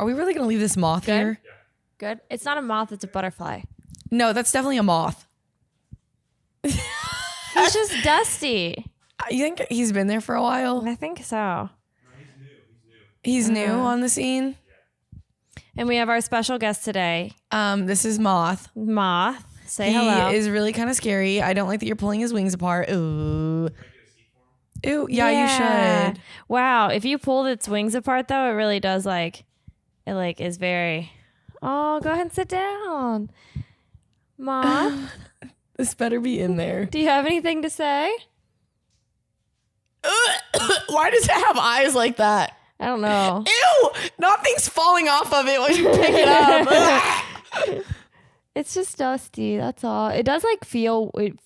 Are we really going to leave this moth here? Yeah. Good. It's not a moth. It's a butterfly. No, that's definitely a moth. He's just dusty. You think he's been there for a while? I think so. No, He's new on the scene? And we have our special guest today, This is Moth. Moth. Say He hello. is really kind of scary. I don't like that you're pulling his wings apart. Ooh. Ooh, yeah, you should. Wow. If you pulled its wings apart, though, it really does is very. Oh, go ahead and sit down. Moth, This better be in there. do you have anything to say? Why does it have eyes like that? I don't know. Ew! Nothing's falling off of it when you pick it up. It's just dusty. That's all. It does feels weird.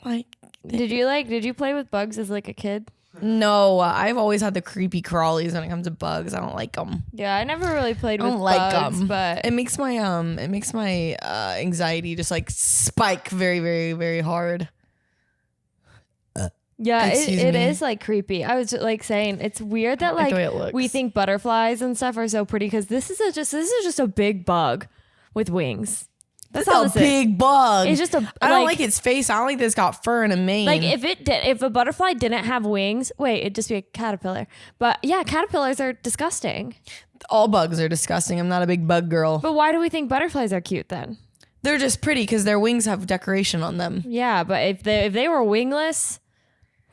Like, Did you play with bugs as like a kid? no, I've always had the creepy crawlies when it comes to bugs. I don't like them. Yeah, I never really played I with don't like bugs, them. but It makes my anxiety just like spike very, very, very hard. yeah, Excuse it me. is like creepy. I was like saying it's weird that like like the way it looks. we think butterflies and stuff are so pretty because this is just a big bug with wings. That's all It's a this is. big bug. It's just I don't like its face. I don't like that it's got fur and a mane. Like if a butterfly didn't have wings, it'd just be a caterpillar. But yeah, caterpillars are disgusting. all bugs are disgusting. I'm not a big bug girl. But why do we think butterflies are cute then? They're just pretty because their wings have decoration on them. Yeah, but if they were wingless,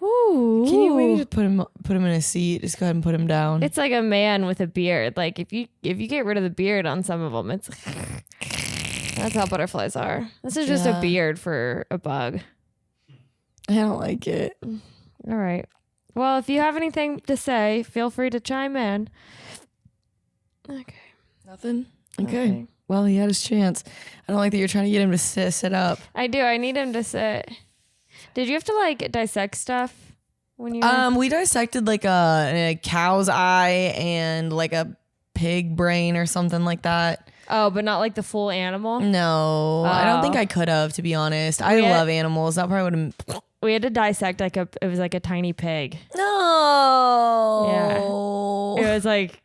ooh. Can you maybe just put him in a seat? Just go ahead and put him down. It's like a man with a beard. Like if you get rid of the beard on some of them, it's that's how butterflies are. This is just a Yeah. beard for a bug. I don't like it. All right. Well, if you have anything to say, feel free to chime in. Okay. Nothing? Okay. Well, he had his chance. I don't like that you're trying to get him to sit up. I do. I need him to sit. Did you have to like dissect stuff when you? We dissected like a cow's eye and like a pig brain or something like that. Oh, but not like the full animal. No, I don't think I could have, to be honest. I Yeah. love animals. That probably would have. We had to dissect it was like a tiny pig. No. It was like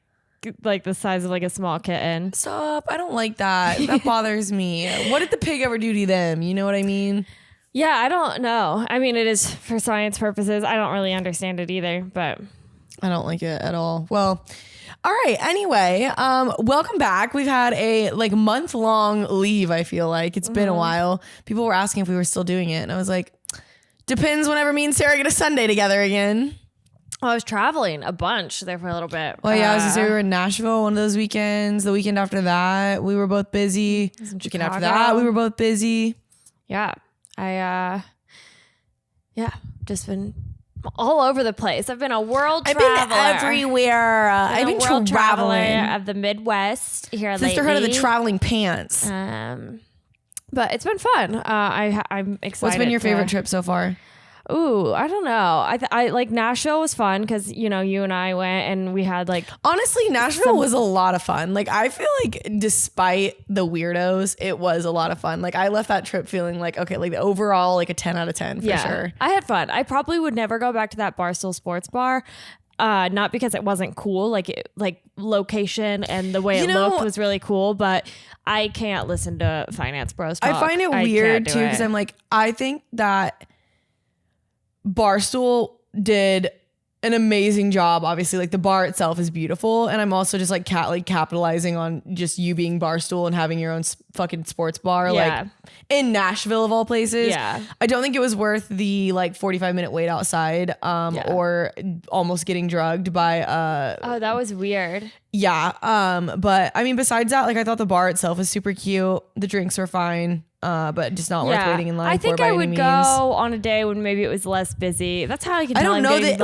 the size of like a small kitten. Stop. I don't like that. That bothers me. What did the pig ever do to them? You know what I mean? Yeah, I don't know. I mean, it is for science purposes. I don't really understand it either, but I don't like it at all. Well, all right. Anyway, welcome back. We've had a month-long leave, I feel like. It's been a while. People were asking if we were still doing it. And I was like, depends whenever me and Sarah get a Sunday together again. well, I was traveling a bunch there for a little bit. Well, yeah, I was going to say we were in Nashville one of those weekends. The weekend after that, we were both busy. Weekend after that, we were both busy. Yeah. Just been all over the place. I've been a world traveler. I've been everywhere. I've been a world traveler traveling. of the Midwest here Sisterhood lately. of the traveling pants. But it's been fun. I'm excited. What's been your favorite trip so far? Ooh, I don't know. I like Nashville was fun because you and I went and we had like Honestly, Nashville was a lot of fun. Like, I feel like despite the weirdos, it was a lot of fun. Like, I left that trip feeling like, okay, like overall, like a 10 out of 10 for sure. I had fun. I probably would never go back to that Barstool Sports Bar. Not because it wasn't cool, like location and the way it looked was really cool, but I can't listen to Finance Bros talk. I find it weird too because I'm like, I think that Barstool did an amazing job. Obviously, like the bar itself is beautiful, and I'm also just like capitalizing on just you being Barstool and having your own fucking sports bar, like in Nashville of all places. Yeah, I don't think it was worth the 45-minute wait outside, or almost getting drugged by. Oh, that was weird. Yeah. But I mean, besides that, I thought the bar itself was super cute. The drinks were fine. But just not worth waiting in line. I think for by I any would means. go on a day when maybe it was less busy. That's how I can I tell. don't know that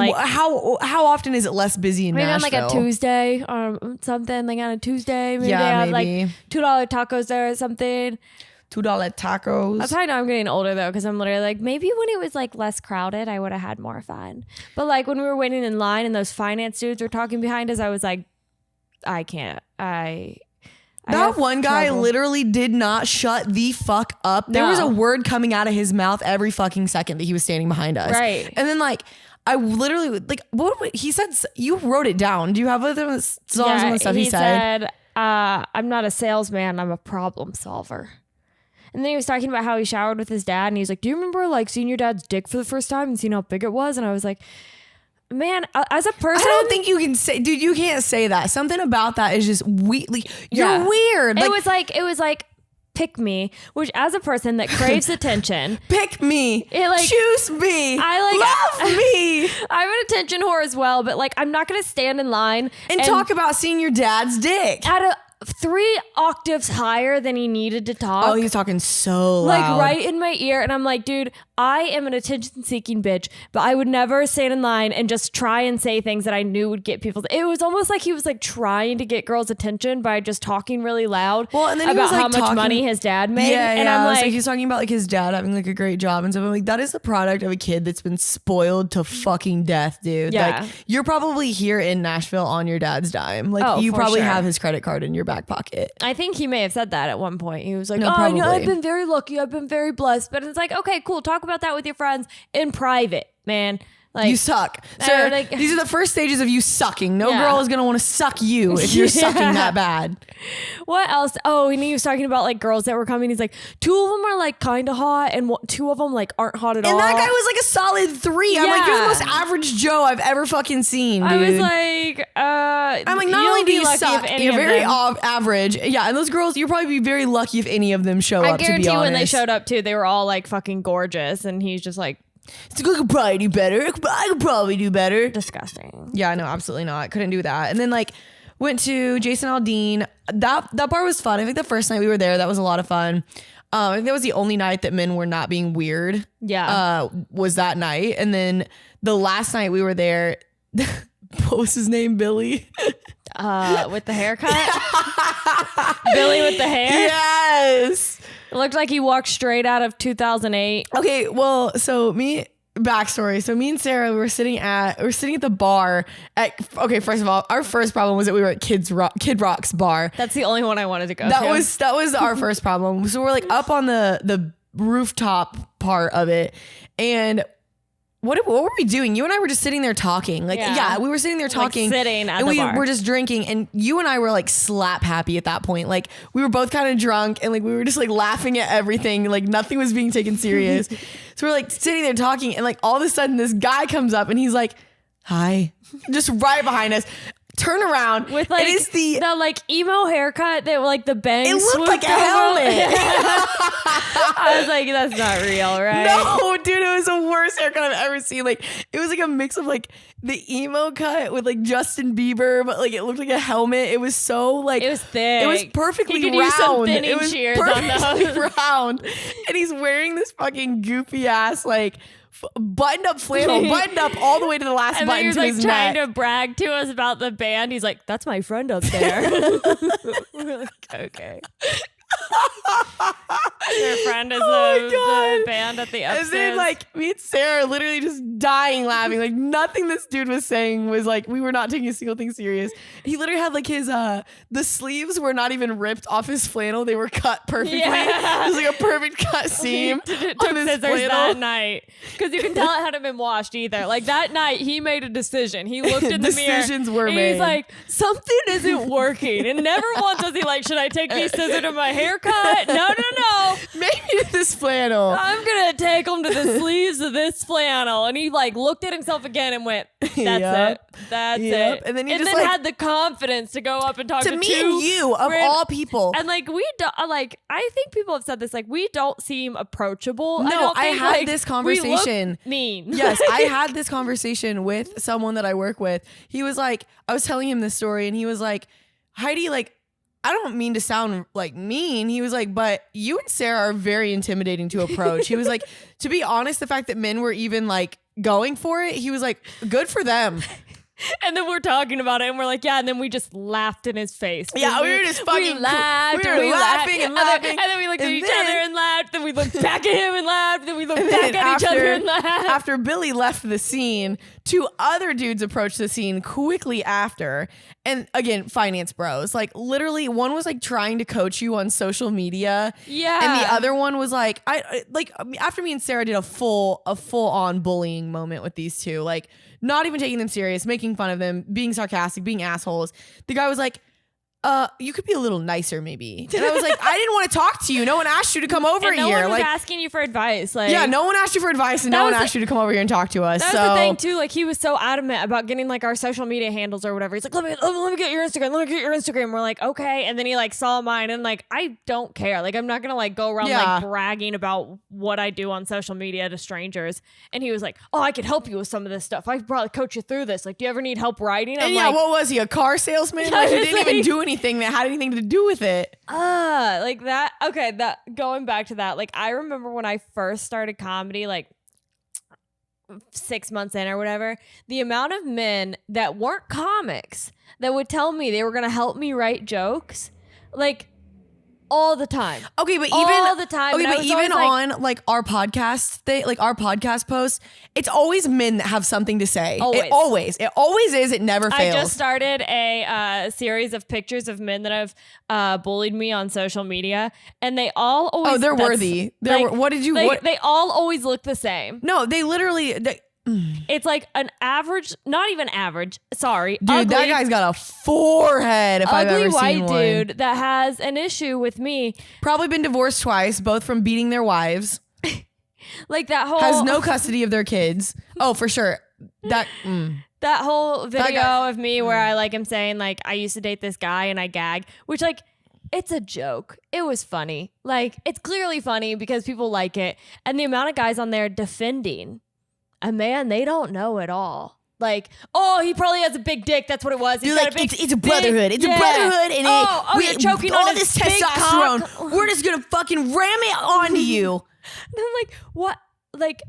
how often is it less busy in maybe Nashville? on like a Tuesday or something. Like on a Tuesday, maybe they Yeah, have maybe. like $2 tacos there or something. $2 tacos. That's how I know I'm getting older though, because I'm literally like, maybe when it was like less crowded, I would have had more fun. But like when we were waiting in line and those finance dudes were talking behind us, I was like, I can't. That one guy literally did not shut the fuck up. There was a word coming out of his mouth every fucking second that he was standing behind us. Right. And then I literally like he said. You wrote it down. Do you have other songs and stuff he said? I'm not a salesman. I'm a problem solver. And then he was talking about how he showered with his dad, and he was like, "Do you remember like seeing your dad's dick for the first time and seeing how big it was?" And I was like, "Man, as a person, I don't think you can say, dude. You can't say that. Something about that is just you're weird. It was like." Pick me, which as a person that craves attention, pick me, choose me, love me. I'm an attention whore as well, but like I'm not gonna stand in line and talk about seeing your dad's dick at a 3 octaves higher than he needed to talk. Oh, he was talking so loud. Like right in my ear. And I'm like, dude, I am an attention seeking bitch, but I would never stand in line and just try and say things that I knew would get people. It was almost like he was like trying to get girls' attention by just talking really loud and then about how much money his dad made. And I'm like, he's talking about like his dad having like a great job and stuff. I'm like, that is the product of a kid that's been spoiled to fucking death, dude. Yeah. Like you're probably here in Nashville on your dad's dime. Like you probably have his credit card in your back pocket. I think he may have said that at one point. He was like, probably. I've been very lucky. I've been very blessed. But it's like, okay, cool. Talk about that with your friends in private, man. Like, you suck. So these are the first stages of you sucking. No girl is going to want to suck you if you're sucking that bad. What else? Oh, and he was talking about like girls that were coming. He's like, 2 of them are like kind of hot and 2 of them like aren't hot at all. And that guy was like a solid 3. I'm like, you're the most average Joe I've ever fucking seen, dude. I was like, I'm like, not only do you suck, you're very average. Yeah, and those girls, you'll probably be very lucky if any of them show up, to be honest. I guarantee when they showed up too, they were all like fucking gorgeous. And he's just like, I could probably do better. I could probably do better. Disgusting. Yeah, no, absolutely not. Couldn't do that. And then like went to Jason Aldean. That bar was fun. I think the first night we were there, that was a lot of fun. I think that was the only night that men were not being weird. Yeah. Was that night. And then the last night we were there, what was his name? Billy? With the haircut? Billy with the hair? Yes. It looked like he walked straight out of 2008. Okay, well, backstory. So me and Sarah, we were sitting at the bar first of all, our first problem was that we were at Kid Rock's bar. That's the only one I wanted to go to. That was our first problem. So we're like up on the rooftop part of it, and what were we doing? You and I were just sitting there talking. Like, we were sitting there talking. Like sitting at and the bar. We were just drinking. And you and I were like slap happy at that point. Like we were both kind of drunk and like we were just like laughing at everything. Like nothing was being taken serious. So we're like sitting there talking and like all of a sudden this guy comes up and he's like, "Hi," just right behind us. Turn around with like it is the like emo haircut that like the bangs. It looked like a helmet. I was like, that's not real, right? No, dude, it was the worst haircut I've ever seen. Like it was like a mix of like the emo cut with like Justin Bieber, but like it looked like a helmet. It was so like it was thick. It was perfectly round. Use some thinning it was shears perfectly on those. round, and he's wearing this fucking goofy ass like buttoned up flannel, buttoned up all the way to the last button to his neck. Trying to neck. Brag to us about the band. He's like, "That's my friend up there." We're like, okay. Your friend is the band at the upstairs. And then like me and Sarah literally just dying laughing. Like nothing this dude was saying was like, we were not taking a single thing serious. He literally had like his the sleeves were not even ripped off his flannel. They were cut perfectly. Yeah. It was like a perfect cut seam. Took scissors that night. Because you can tell it hadn't been washed either. Like that night he made a decision. He looked in the mirror. Decisions were and made. He's like, something isn't working. And never once was he like, should I take these scissors to my haircut? No. Maybe this flannel. I'm gonna take them to the sleeves of this flannel. And he like looked at himself again and went, that's it. That's it. And then he just had the confidence to go up and talk to me and you of all people. And like we don't like I think people have said this, like we don't seem approachable. No, I had this conversation. We look mean. Yes, I had this conversation with someone that I work with. He was like, I was telling him this story and he was like, Heidi, like, I don't mean to sound like mean. He was like, but you and Sarah are very intimidating to approach. He was like, to be honest, the fact that men were even like going for it, he was like, good for them. And then we're talking about it and we're like, yeah, and then we just laughed in his face. Yeah, we were just fucking laughed. We were laughing and laughing. And then we looked at each other and laughed. Then we looked back at him and laughed. Then we looked back at each other and laughed. After Billy left the scene, 2 other dudes approached the scene quickly after. and again, finance bros. Like literally one was like trying to coach you on social media. Yeah. And the other one was like, after me and Sarah did a full on bullying moment with these two, like not even taking them serious, making fun of them, being sarcastic, being assholes. The guy was like, you could be a little nicer maybe. And I was like, I didn't want to talk to you. No one asked you to come over no here. One was like asking you for advice. Like, yeah, no one asked you for advice and no one asked you to come over here and talk to us. That was the thing too. Like he was so adamant about getting like our social media handles or whatever. He's like, let me get your Instagram. Let me get your Instagram. We're like, okay. And then he like saw mine and like, I don't care. Like I'm not going to like go around like bragging about what I do on social media to strangers. And he was like, oh, I could help you with some of this stuff. I could probably coach you through this. Like, do you ever need help writing? And like, what was he? A car salesman? Like he didn't even do anything that had anything to do with it. Like that. Okay. That going back to that, like I remember when I first started comedy, like 6 months in or whatever, the amount of men that weren't comics that would tell me they were going to help me write jokes, like all the time. Okay, but even all the time. Okay, but even on like our podcast thing, like our podcast posts, it's always men that have something to say. Always. It always is. It never fails. I just started a series of pictures of men that have bullied me on social media, and they all always. Oh, they're worthy. What did you? Like, they all always look the same. No, they literally. It's like an average, not even average. Sorry, dude, ugly, that guy's got a forehead. If I've ever seen one. Ugly white dude that has an issue with me. Probably been divorced twice, both from beating their wives. Like that whole has no custody of their kids. Oh, for sure. That whole video of me where I like am saying like I used to date this guy and I gag, which like. It's a joke. It was funny. Like it's clearly funny because people like it, and the amount of guys on there defending a man they don't know at all. Like, oh, he probably has a big dick. That's what it was. Dude, like, it's a brotherhood. It's a brotherhood. And you're choking on this testosterone. We're just going to fucking ram it onto you. And I'm like, what? Like,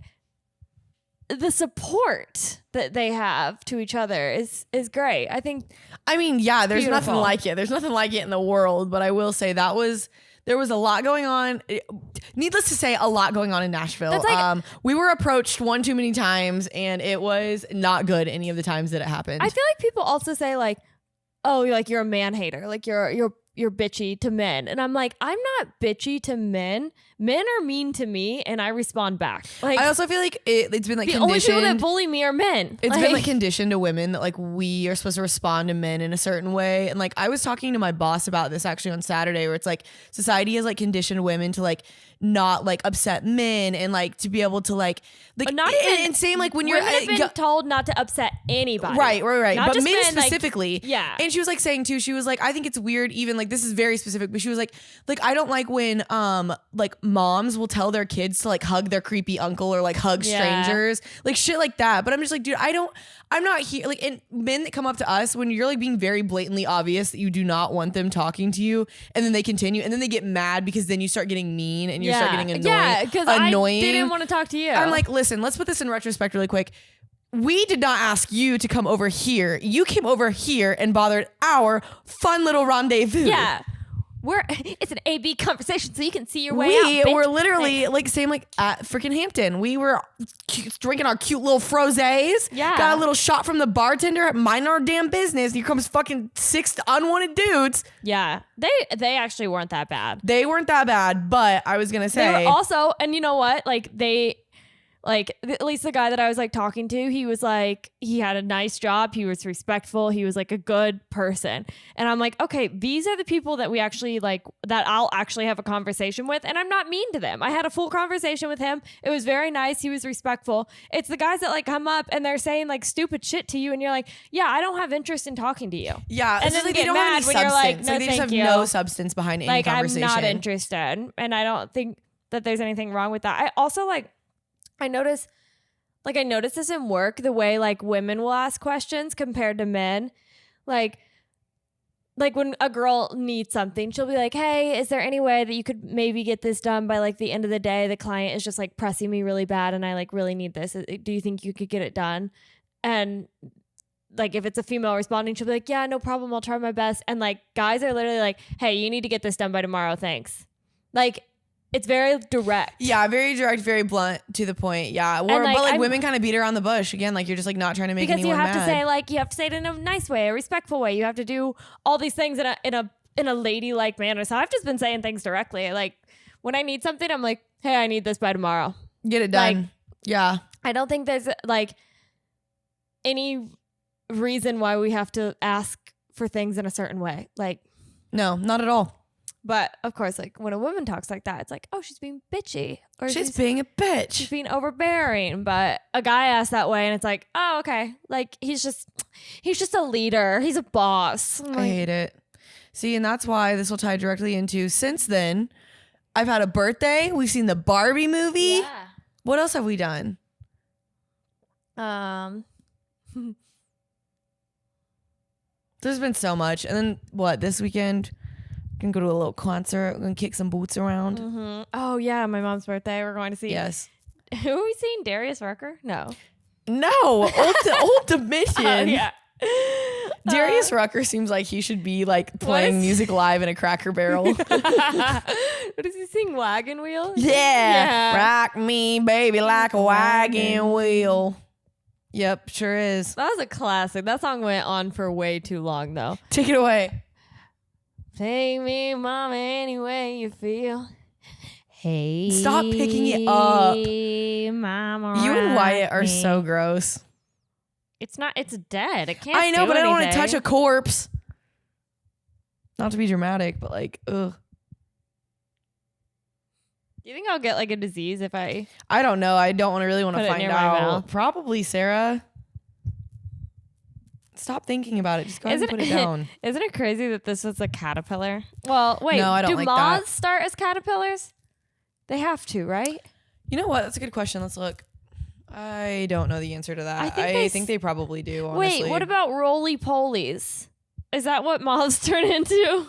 the support that they have to each other is great. I mean, yeah, there's nothing like it. There's nothing like it in the world. But I will say there was a lot going on. Needless to say, a lot going on in Nashville. Like, we were approached one too many times, and it was not good any of the times that it happened. I feel like people also say like, "Oh, you're a man hater. Like you're bitchy to men," and I'm like, I'm not bitchy to men. Men are mean to me, and I respond back. Like I also feel like it's been like the conditioned. only people that bully me are men. It's been like conditioned to women that like we are supposed to respond to men in a certain way. And like I was talking to my boss about this actually on Saturday, where it's like society has like conditioned women to like not like upset men and like to be able to like not even and same like when women have been told not to upset anybody. Right. Not but just men men, specifically. Like, yeah. And she was like saying too, she was like, I think it's weird, even like this is very specific, but she was like I don't like when like moms will tell their kids to like hug their creepy uncle or like hug strangers, like shit like that. But I'm just like, dude, I'm not here. Like, and men that come up to us when you're like being very blatantly obvious that you do not want them talking to you, and then they continue, and then they get mad because then you start getting mean and you start getting annoying. Yeah, because I didn't want to talk to you. I'm like, listen, let's put this in retrospect really quick. We did not ask you to come over here. You came over here and bothered our fun little rendezvous. Yeah. It's an A-B conversation, so you can see your way out. We were literally like same like at freaking Hampton. We were drinking our cute little frosés. Yeah. Got a little shot from the bartender, minding our damn business. Here comes fucking 6 unwanted dudes. Yeah. They actually weren't that bad. They weren't that bad, but I was gonna say they were also, and you know what? Like at least the guy that I was like talking to, he was like, he had a nice job. He was respectful. He was like a good person. And I'm like, okay, these are the people that we actually like, that I'll actually have a conversation with. And I'm not mean to them. I had a full conversation with him. It was very nice. He was respectful. It's the guys that like come up and they're saying like stupid shit to you. And you're like, yeah, I don't have interest in talking to you. Yeah. And then they get mad when you're like, no, they just have no substance behind any conversation. I'm not interested. And I don't think that there's anything wrong with that. I also I notice this in work, the way like women will ask questions compared to men. Like when a girl needs something, she'll be like, hey, is there any way that you could maybe get this done by like the end of the day? The client is just like pressing me really bad and I like really need this. Do you think you could get it done? And like if it's a female responding, she'll be like, yeah, no problem. I'll try my best. And like guys are literally like, hey, you need to get this done by tomorrow. Thanks. Like, it's very direct. Yeah, very direct, very blunt, to the point. Yeah, but like women kind of beat around the bush again. Like you're just like not trying to make anyone mad. Because you have to say it in a nice way, a respectful way. You have to do all these things in a ladylike manner. So I've just been saying things directly. Like when I need something, I'm like, hey, I need this by tomorrow. Get it done. Like, yeah. I don't think there's like any reason why we have to ask for things in a certain way. Like, no, not at all. But of course, like when a woman talks like that, it's like, oh, she's being bitchy, or she's being a bitch. She's being overbearing. But a guy asks that way, and it's like, oh, okay, like he's just a leader. He's a boss. I hate it. See, and that's why this will tie directly into. Since then, I've had a birthday. We've seen the Barbie movie. Yeah. What else have we done? There's been so much, and then what? This weekend. Gonna go to a little concert. We're gonna kick some boots around. Mm-hmm. Oh yeah, my mom's birthday. We're going to see. Yes. Who are we seeing? Darius Rucker? No. Old Dominion. Yeah. Darius Rucker seems like he should be like playing music live in a Cracker Barrel. What does he sing? Wagon Wheel? Yeah. Rock me, baby, like a wagon wheel. Yep, sure is. That was a classic. That song went on for way too long though. Take it away. Take me, mama, any way you feel. Hey. Stop picking it up. Mama. You and Wyatt are so gross. It's dead. It can't. I know, but I don't want to touch a corpse. Not to be dramatic, but like, ugh. Do you think I'll get like a disease if I don't know. I don't really want to find out. Mouth. Probably, Sarah. Stop thinking about it. Just go ahead and put it down. Isn't it crazy that this was a caterpillar? Well, wait. No, I don't do like moths that. start as caterpillars? They have to, right? You know what? That's a good question. Let's look. I don't know the answer to that. I think they probably do, honestly. Wait, what about roly-polies? Is that what moths turn into?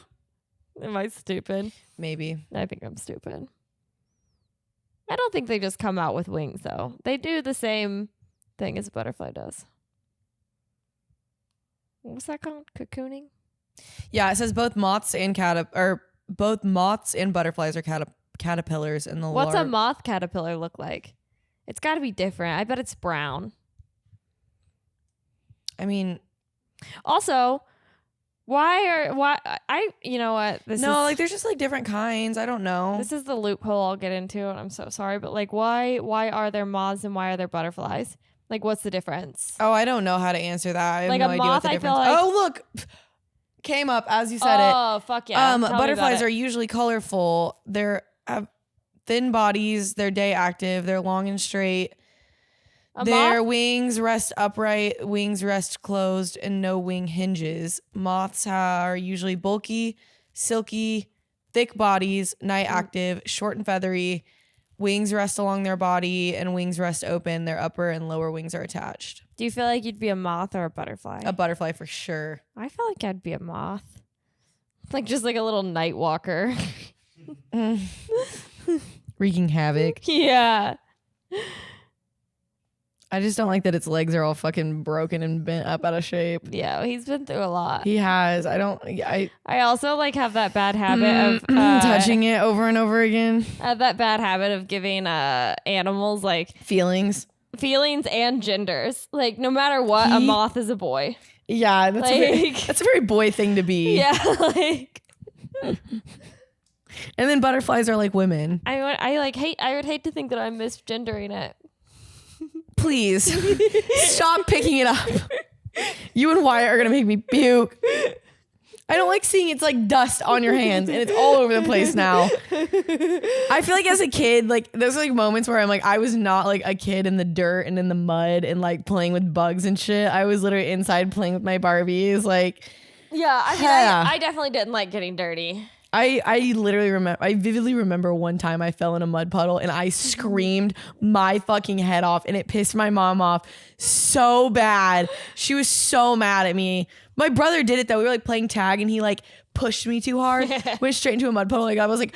Am I stupid? Maybe. I think I'm stupid. I don't think they just come out with wings, though. They do the same thing as a butterfly does. What's that called? Cocooning? Yeah, it says both moths and butterflies are caterpillars in the What's a moth caterpillar look like? It's got to be different. I bet it's brown. I mean, also, you know what? Like there's just like different kinds. I don't know. This is the loophole I'll get into, and I'm so sorry, but like why are there moths and why are there butterflies? Like, what's the difference? Oh, I don't know how to answer that. I have no idea what the difference is. Oh, look. Came up as you said it. Oh, fuck yeah. Butterflies are usually colorful. They have thin bodies. They're day active. They're long and straight. Their wings rest upright. Wings rest closed and no wing hinges. Moths are usually bulky, silky, thick bodies, night active, short and feathery. Wings rest along their body and wings rest open. Their upper and lower wings are attached. Do you feel like you'd be a moth or a butterfly? A butterfly for sure. I feel like I'd be a moth. Like just like a little night walker. Wreaking havoc. Yeah. I just don't like that its legs are all fucking broken and bent up out of shape. Yeah, he's been through a lot. He has. I also like have that bad habit of touching it over and over again. I have that bad habit of giving animals like feelings and genders. Like no matter what, a moth is a boy. Yeah, that's a very boy thing to be. Yeah, like. And then butterflies are like women. I would hate to think that I'm misgendering it. Please stop picking it up. You and Wyatt are gonna make me puke. I don't like seeing it's like dust on your hands and it's all over the place now. I feel like as a kid, like there's like moments where I'm like, I was not like a kid in the dirt and in the mud and like playing with bugs and shit. I was literally inside playing with my Barbies. Like, yeah, I mean, I definitely didn't like getting dirty. I vividly remember one time I fell in a mud puddle and I screamed my fucking head off and it pissed my mom off so bad. She was so mad at me. My brother did it though. We were like playing tag and he like pushed me too hard, went straight into a mud puddle. Like I was like,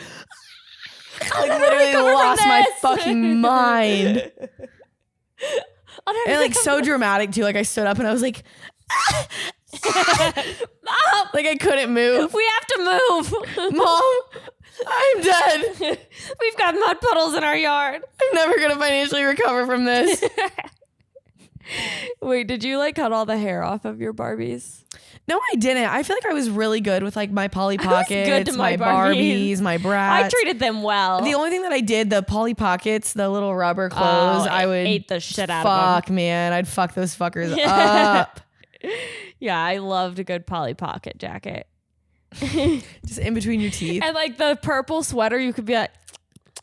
literally lost my fucking mind. And like so dramatic too. Like I stood up and I was like, like I couldn't move. We have to move. Mom, I'm dead. We We've got mud puddles in our yard. I'm never going to financially recover from this. Wait, did you like cut all the hair off of your Barbies? No, I didn't. I feel like I was really good with like my Polly Pockets, good to my Barbies, my Brats. I treated them well. The only thing that I did, the Polly Pockets, the little rubber clothes, I would ate the shit out of them. Fuck, man. I'd fuck those fuckers up. Yeah, I loved a good Polly Pocket jacket. Just in between your teeth. And like the purple sweater, you could be like,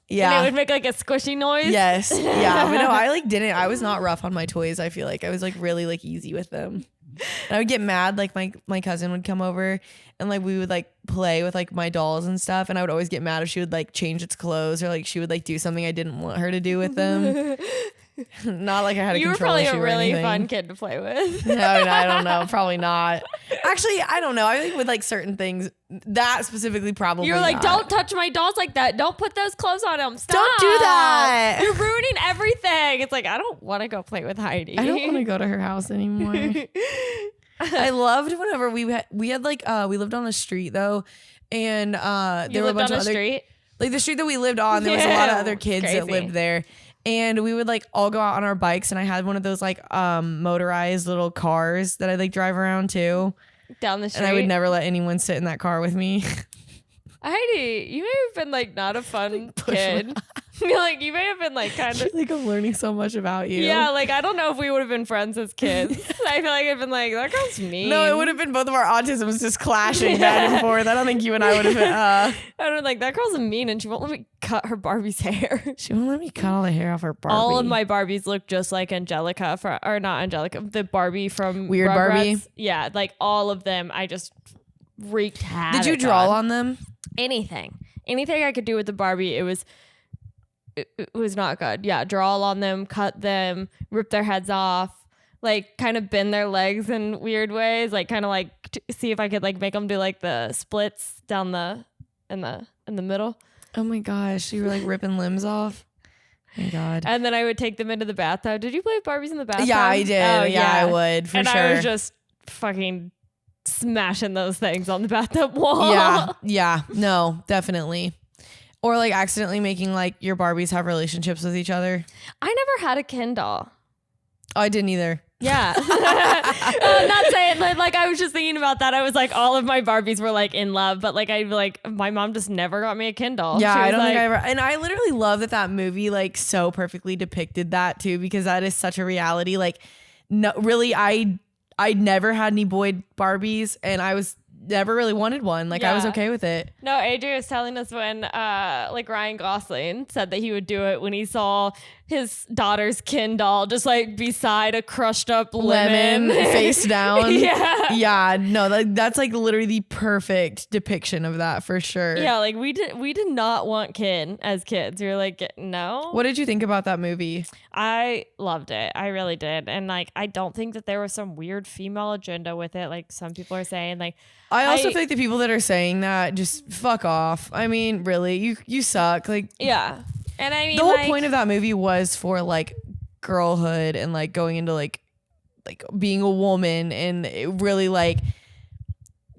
yeah. And it would make like a squishy noise. Yes. Yeah. But no, I like didn't. I was not rough on my toys. I feel like I was like really like easy with them. And I would get mad. Like my cousin would come over and like we would like play with like my dolls and stuff. And I would always get mad if she would like change its clothes or like she would like do something I didn't want her to do with them. Not like I had a control issue. You were probably a really fun kid to play with. No, I don't know. Probably not. Actually, I don't know. I think with like certain things, that specifically probably You're like, not. don't touch my dolls like that. Don't put those clothes on them. Stop. Don't do that. You're ruining everything. It's like, I don't want to go play with Heidi. I don't want to go to her house anymore. I loved whenever we had like we lived on a street though, and there were a bunch of other street? Like the street that we lived on. There was a lot of other kids that lived there. And we would like all go out on our bikes, and I had one of those like motorized little cars that I like drive around too. Down the street. And I would never let anyone sit in that car with me. Heidi, you may have been like not a fun kid. Like you may have been like kind of like I'm learning so much about you. Yeah, like I don't know if we would have been friends as kids. I feel like I've been like, that girl's mean. No, it would have been both of our autisms just clashing back and forth. I don't think you and I would have been I don't like that girl's mean and she won't let me cut her Barbie's hair. She won't let me cut all the hair off her Barbie. All of my Barbies look just like Angelica or not Angelica, the Barbie from Weird Rugrats. Barbie. Yeah, like all of them I just wreaked havoc. Did you draw on them? Anything I could do with the Barbie, it was not good. Yeah, draw on them, cut them, rip their heads off, like kind of bend their legs in weird ways, like kind of like see if I could like make them do like the splits down in the middle. Oh my gosh, you were like ripping limbs off. Oh my God. And then I would take them into the bathtub. Did you play with Barbies in the bathtub? Yeah, I did. Oh, yeah, I would for and sure. I was just fucking smashing those things on the bathtub wall. Yeah, no, definitely. Or like accidentally making like your Barbies have relationships with each other. I never had a Ken doll. Oh, I didn't either. Yeah. Not saying like I was just thinking about that. I was like, all of my Barbies were like in love, but like my mom just never got me a Ken doll. Yeah, I don't like, think I ever. And I literally love that movie like so perfectly depicted that too, because that is such a reality. Like, no, really, I never had any boy Barbies, and I was never really wanted one. Like, I was okay with it. No, Adrian was telling us when like Ryan Gosling said that he would do it when he saw his daughter's Ken doll just like beside a crushed up lemon face down. Yeah. No, that's like literally the perfect depiction of that for sure. Yeah, like we did not want Ken as kids. We were like, no. What did you think about that movie? I loved it. I really did. And like I don't think that there was some weird female agenda with it like some people are saying. Like I also think the people that are saying that just fuck off. I mean, really, you suck. Like, yeah. And I mean, the whole point of that movie was for like girlhood and like going into like being a woman and it really like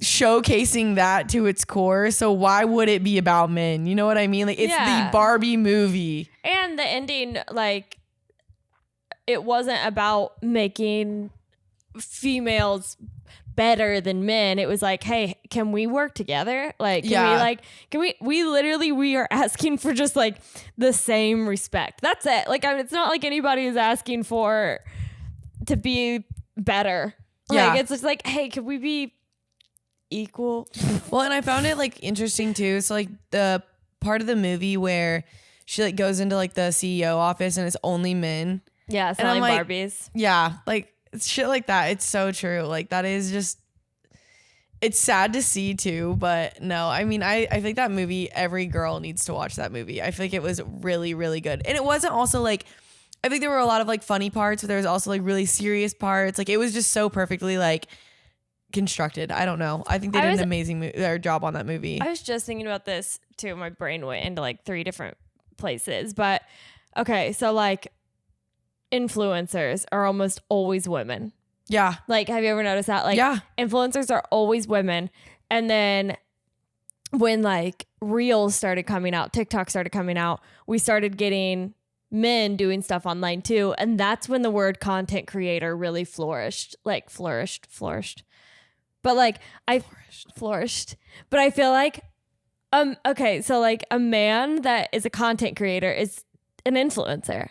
showcasing that to its core. So why would it be about men? You know what I mean? Like, it's the Barbie movie. And the ending, like, it wasn't about making females better than men. It was like, hey, can we work together? Like, we are asking for just like the same respect. That's it. Like, I mean, it's not like anybody is asking for to be better. Like, it's just like, hey, can we be equal? Well, and I found it like interesting too. So like the part of the movie where she like goes into like the CEO office and it's only men. Yeah, selling like, Barbies. Yeah, like shit like that. It's so true. Like that is just, it's sad to see too, but no, I mean, I think that movie, every girl needs to watch that movie. I think it was really, really good. And it wasn't also like, I think there were a lot of like funny parts, but there was also like really serious parts. Like it was just so perfectly like constructed. I don't know. I think they did an amazing job on that movie. I was just thinking about this too. My brain went into like 3 different places, but okay. So like, influencers are almost always women. Yeah. Like, have you ever noticed that? Like, influencers are always women. And then when like Reels started coming out, TikTok started coming out, we started getting men doing stuff online too. And that's when the word content creator really flourished. But like flourished. But I feel like, okay, so like a man that is a content creator is an influencer.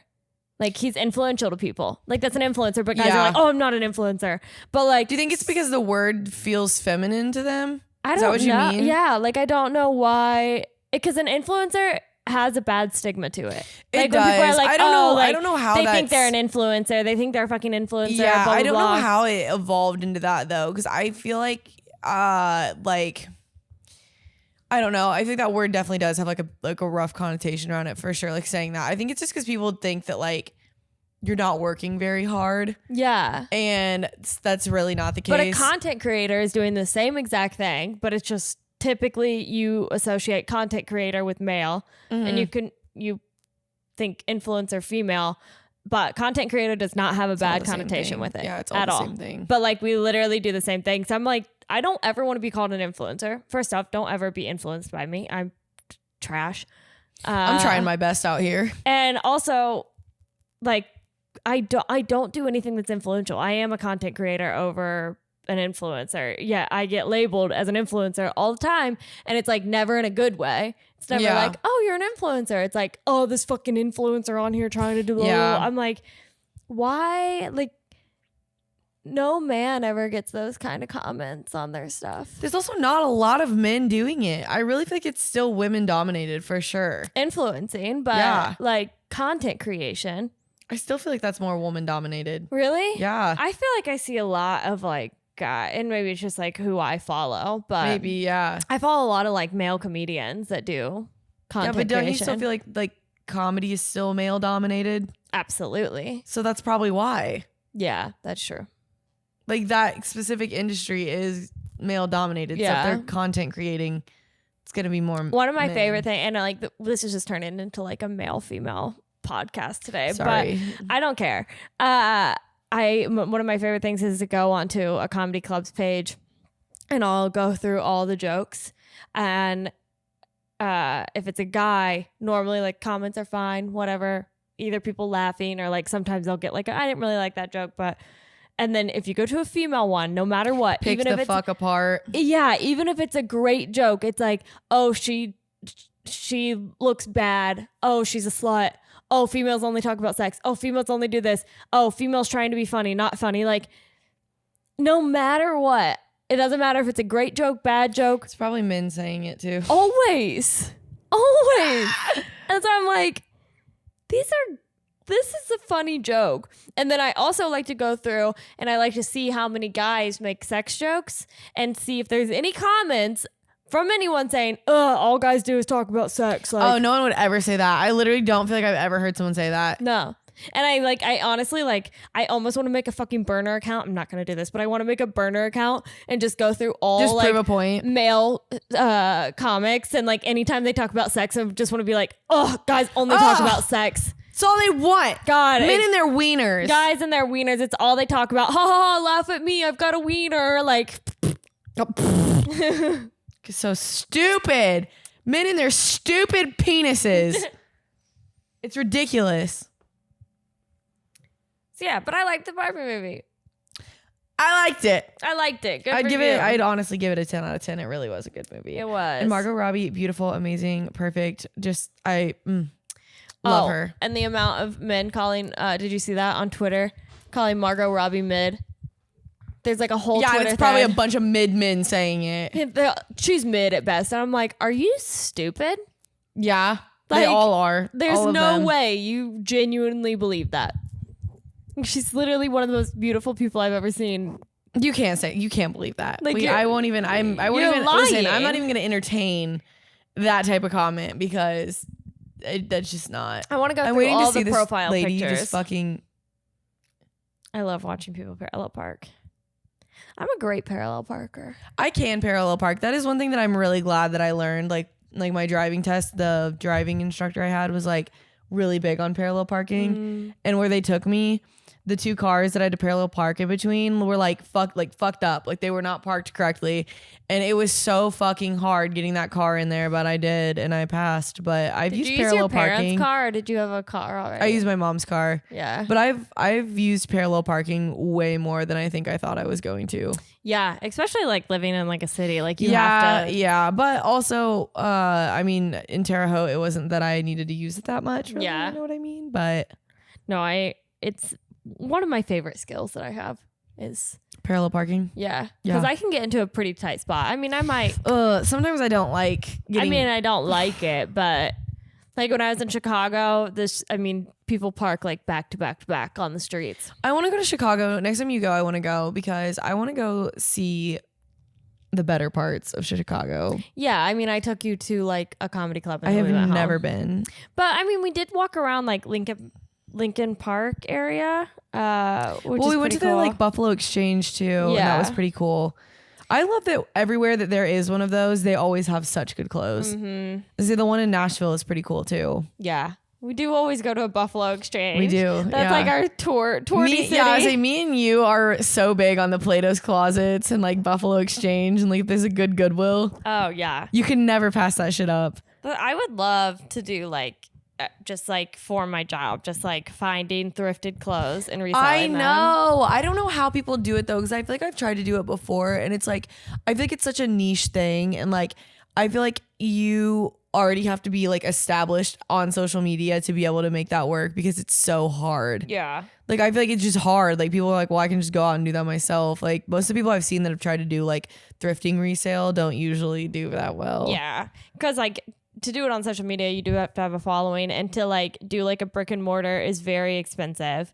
Like he's influential to people. Like that's an influencer, but guys are like, oh, I'm not an influencer. But like, do you think it's because the word feels feminine to them? I don't know. Is that what you mean? Yeah, like I don't know why. Because an influencer has a bad stigma to it. Like it does. When people are like, I don't know. Like, I don't know how they think they're an influencer. They think they're a fucking influencer. Yeah, blah, blah, I don't blah. know how it evolved into that though, because I feel like I don't know. I think that word definitely does have like a rough connotation around it for sure. Like saying that, I think it's just because people think that like you're not working very hard. Yeah, and that's really not the case. But a content creator is doing the same exact thing, but it's just typically you associate content creator with male, and you think influencer female. But content creator does not have a bad connotation with it. Yeah, it's all the same thing. But like we literally do the same thing. So I'm like, I don't ever want to be called an influencer. First off, don't ever be influenced by me. I'm trash. I'm trying my best out here. And also, like, I don't do anything that's influential. I am a content creator over an influencer. Yeah, I get labeled as an influencer all the time, and it's like never in a good way. It's never like, oh, you're an influencer. It's like, oh, this fucking influencer on here trying to do blah, blah, blah. I'm like, why? Like, no man ever gets those kind of comments on their stuff. There's also not a lot of men doing it. I really feel like it's still women dominated for sure. Influencing, but like content creation. I still feel like that's more woman dominated. Really? Yeah. I feel like I see a lot of like guy, and maybe it's just like who I follow, but maybe, yeah. I follow a lot of like male comedians that do content creation. Don't you still feel like comedy is still male dominated? Absolutely. So that's probably why. Yeah, that's true. Like that specific industry is male dominated. Yeah. So if they're content creating, it's going to be more one of my men. favorite things, and like this is just turning into like a male female podcast today. Sorry. But I don't care. One of my favorite things is to go onto a comedy club's page and I'll go through all the jokes. And if it's a guy, normally like comments are fine, whatever. Either people laughing or like sometimes they'll get like, I didn't really like that joke, but. And then if you go to a female one, no matter what, pick even the if it's fuck apart. Yeah, even if it's a great joke, it's like, oh, she looks bad. Oh, she's a slut. Oh, females only talk about sex. Oh, females only do this. Oh, females trying to be funny, not funny. Like, no matter what, it doesn't matter if it's a great joke, bad joke. It's probably men saying it too. Always. And so I'm like, this is a funny joke. And then I also like to go through and I like to see how many guys make sex jokes and see if there's any comments from anyone saying, all guys do is talk about sex. Like, oh, no one would ever say that. I literally don't feel like I've ever heard someone say that. No. And I honestly, like, I almost want to make a fucking burner account. I'm not going to do this, but I want to make a burner account and just go through all just like prove a point. Male comics. And like anytime they talk about sex, I just want to be like, oh, guys only talk about sex. It's all they want. God. Men and their wieners. Guys and their wieners. It's all they talk about. Ha ha ha, laugh at me. I've got a wiener. Like. So stupid. Men and their stupid penises. It's ridiculous. So yeah, but I liked the Barbie movie. I liked it. Good I'd honestly give it a 10 out of 10. It really was a good movie. It was. And Margot Robbie, beautiful, amazing, perfect. Just love her. And the amount of men calling, did you see that on Twitter? Calling Margot Robbie mid. There's like a whole Twitter it's probably a bunch of mid men saying it. She's mid at best. And I'm like, are you stupid? Yeah, like, they all are. There's no way you genuinely believe that. She's literally one of the most beautiful people I've ever seen. You can't believe that. Like, I won't even listen. I'm not even going to entertain that type of comment because that's just not. I want to go through all the profile lady pictures. Just fucking. I love watching people parallel park. I'm a great parallel parker. I can parallel park. That is one thing that I'm really glad that I learned. Like my driving test, the driving instructor I had was like really big on parallel parking. And where they took me, the two cars that I had to parallel park in between were like fucked up. Like they were not parked correctly. And it was so fucking hard getting that car in there, but I did and I passed. But I've used parallel parking. Did you use your parents' car or did you have a car already? I used my mom's car. Yeah. But I've used parallel parking way more than I think I thought I was going to. Yeah, especially like living in like a city. Like you have to. Yeah, but also I mean in Terre Haute it wasn't that I needed to use it that much. Really, yeah. You know what I mean? But no, it's one of my favorite skills that I have is parallel parking. Yeah. Because I can get into a pretty tight spot. I mean, I might. Sometimes I don't like getting. I mean, I don't like it, but like when I was in Chicago, people park like back to back to back on the streets. I want to go to Chicago. Next time you go, I want to go because I want to go see the better parts of Chicago. Yeah. I mean, I took you to like a comedy club. I have never been. But I mean, we did walk around like Lincoln Park area. We went to the like Buffalo Exchange too. Yeah. And that was pretty cool. I love that everywhere that there is one of those, they always have such good clothes. Mm-hmm. See, the one in Nashville is pretty cool too. Yeah. We do always go to a Buffalo Exchange. We do. That's like our tour city. Yeah, I say me and you are so big on the Plato's Closets and like Buffalo Exchange and like there's a good Goodwill. Oh yeah. You can never pass that shit up. But I would love to do like just like for my job, just like finding thrifted clothes and reselling them. I know. I don't know how people do it though, because I feel like I've tried to do it before and it's like, I feel like it's such a niche thing. And like, I feel like you already have to be like established on social media to be able to make that work because it's so hard. Yeah. Like, I feel like it's just hard. Like people are like, well, I can just go out and do that myself. Like most of the people I've seen that have tried to do like thrifting resale don't usually do that well. Yeah. Because like, to do it on social media, you do have to have a following, and to like do like a brick and mortar is very expensive.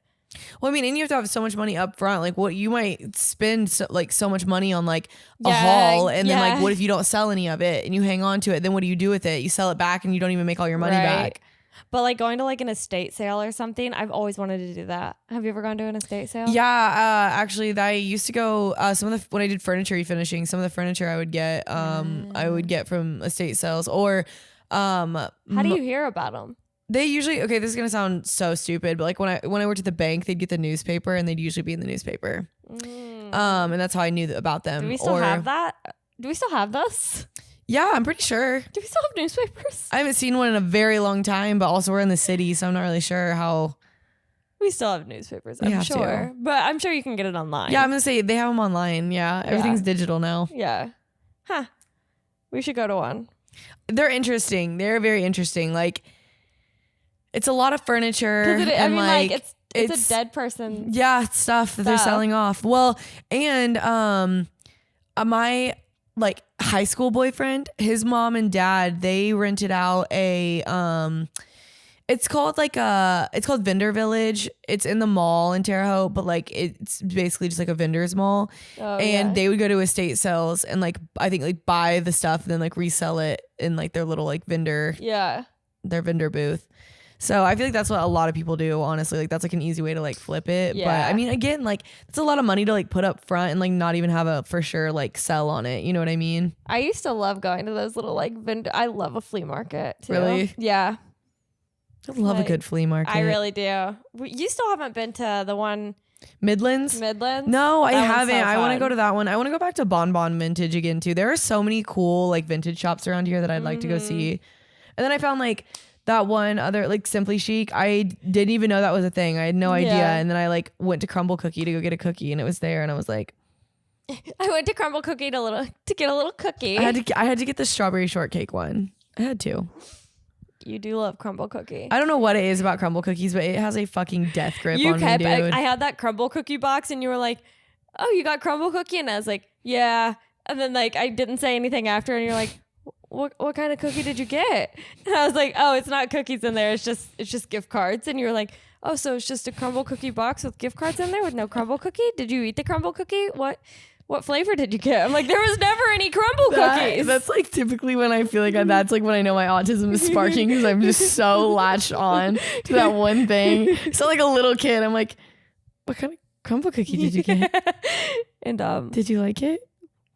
Well, I mean, and you have to have so much money up front. Like what you might spend so much money on like a haul. And then like, what if you don't sell any of it and you hang on to it? Then what do you do with it? You sell it back and you don't even make all your money back. But like going to like an estate sale or something, I've always wanted to do that. Have you ever gone to an estate sale? Yeah, actually, I used to go. When I did furniture refinishing, some of the furniture I would get from estate sales. Or how do you hear about them? They usually this is gonna sound so stupid, but like when I worked at the bank, they'd get the newspaper and they'd usually be in the newspaper. And that's how I knew about them. Do we still have that? Do we still have those? Yeah, I'm pretty sure. Do we still have newspapers? I haven't seen one in a very long time, but also we're in the city, so I'm not really sure how. We still have newspapers, I'm sure. But I'm sure you can get it online. Yeah, I'm going to say they have them online. Yeah, everything's digital now. Yeah. Huh. We should go to one. They're interesting. They're very interesting. Like, it's a lot of furniture. It's a dead person. Yeah, stuff that they're selling off. Well, and my like high school boyfriend, his mom and dad, they rented out a it's called Vendor Village. It's in the mall in Terre Haute, but like it's basically just like a vendor's mall. They would go to estate sales and like I think like buy the stuff and then like resell it in like their little like vendor their vendor booth. So I feel like that's what a lot of people do, honestly. Like that's like an easy way to like flip it. Yeah. But I mean, again, like it's a lot of money to like put up front and like not even have a for sure like sell on it. You know what I mean? I used to love going to those little like vendor. I love a flea market too. Really? Yeah. I love a good flea market. I really do. You still haven't been to the one Midlands? No, I haven't. I want to go to that one. I want to go back to Bon Bon Vintage again too. There are so many cool like vintage shops around here that I'd like to go see. And then I found like that one other like Simply Chic. I didn't even know that was a thing. I had no idea. And then I like went to Crumble Cookie to go get a cookie and it was there and I was like, I went to Crumble Cookie to get a little cookie. I had to get the strawberry shortcake one. I had to. You do love Crumble Cookie. I don't know what it is about Crumble Cookies, but it has a fucking death grip on me, dude. I had that Crumble Cookie box and you were like, oh, you got Crumble Cookie? And I was like, yeah. And then like I didn't say anything after and you're like, what kind of cookie did you get? And I was like, oh, it's not cookies in there. It's just gift cards. And you were like, oh, so it's just a Crumble Cookie box with gift cards in there with no Crumble Cookie? Did you eat the Crumble Cookie? What flavor did you get? I'm like, there was never any Crumble cookies. That's like typically when I feel like that's like when I know my autism is sparking because I'm just so latched on to that one thing. So like a little kid, I'm like, what kind of Crumble cookie did you get? And did you like it?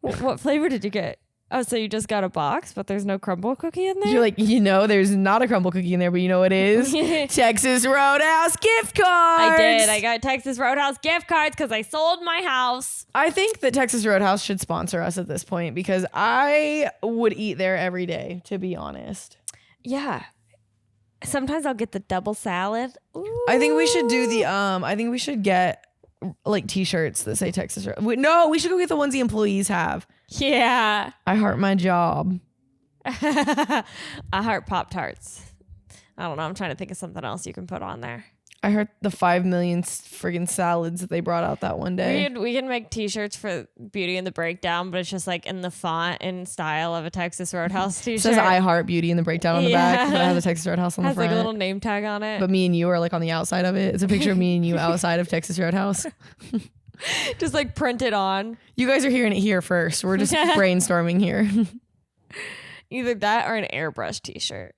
What flavor did you get? Oh, so you just got a box, but there's no crumble cookie in there? You're like, there's not a crumble cookie in there, but you know what is? Texas Roadhouse gift cards. I did. I got Texas Roadhouse gift cards because I sold my house. I think that Texas Roadhouse should sponsor us at this point because I would eat there every day, to be honest. Yeah. Sometimes I'll get the double salad. Ooh. I think we should do I think we should get like t-shirts that say Texas Roadhouse. No, we should go get the ones the employees have. Yeah. I heart my job. I heart Pop-Tarts. I don't know. I'm trying to think of something else you can put on there. I heard the 5 million friggin' salads that they brought out that one day. We can make t-shirts for Beauty and the Breakdown, but it's just like in the font and style of a Texas Roadhouse t-shirt. It says I heart Beauty and the Breakdown on the back, but I have the Texas Roadhouse on the front. Has like a little name tag on it. But me and you are like on the outside of it. It's a picture of me and you outside of Texas Roadhouse. Just like printed on. You guys are hearing it here first. We're just brainstorming here. Either that or an airbrush t-shirt.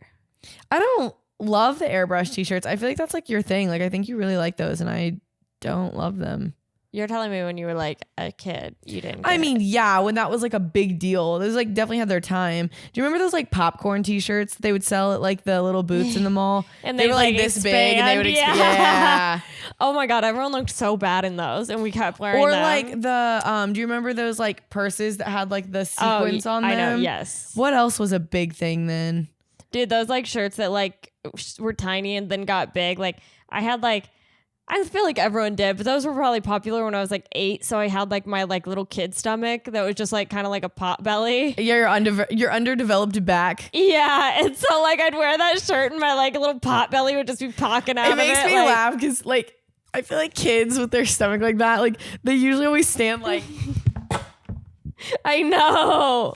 I don't love the airbrush t-shirts. I feel like that's like your thing. Like I think you really like those and I don't love them. You're telling me when you were like a kid, you didn't. I mean, yeah, when that was like a big deal. Those like definitely had their time. Do you remember those like popcorn t-shirts they would sell at like the little booths in the mall? And they were like this big and they would expand. Yeah. Oh my God, everyone looked so bad in those and we kept wearing or them. Like the do you remember those like purses that had like the sequins on them? I know, yes. What else was a big thing then? Dude, those like shirts that like were tiny and then got big. Like I had like, I feel like everyone did, but those were probably popular when I was like 8. So I had like my like little kid stomach that was just like kind of like a pot belly. Yeah, your underdeveloped back. Yeah, and so like I'd wear that shirt and my like little pot belly would just be poking out. It makes me laugh because like I feel like kids with their stomach like that, like they usually always stand like. I know.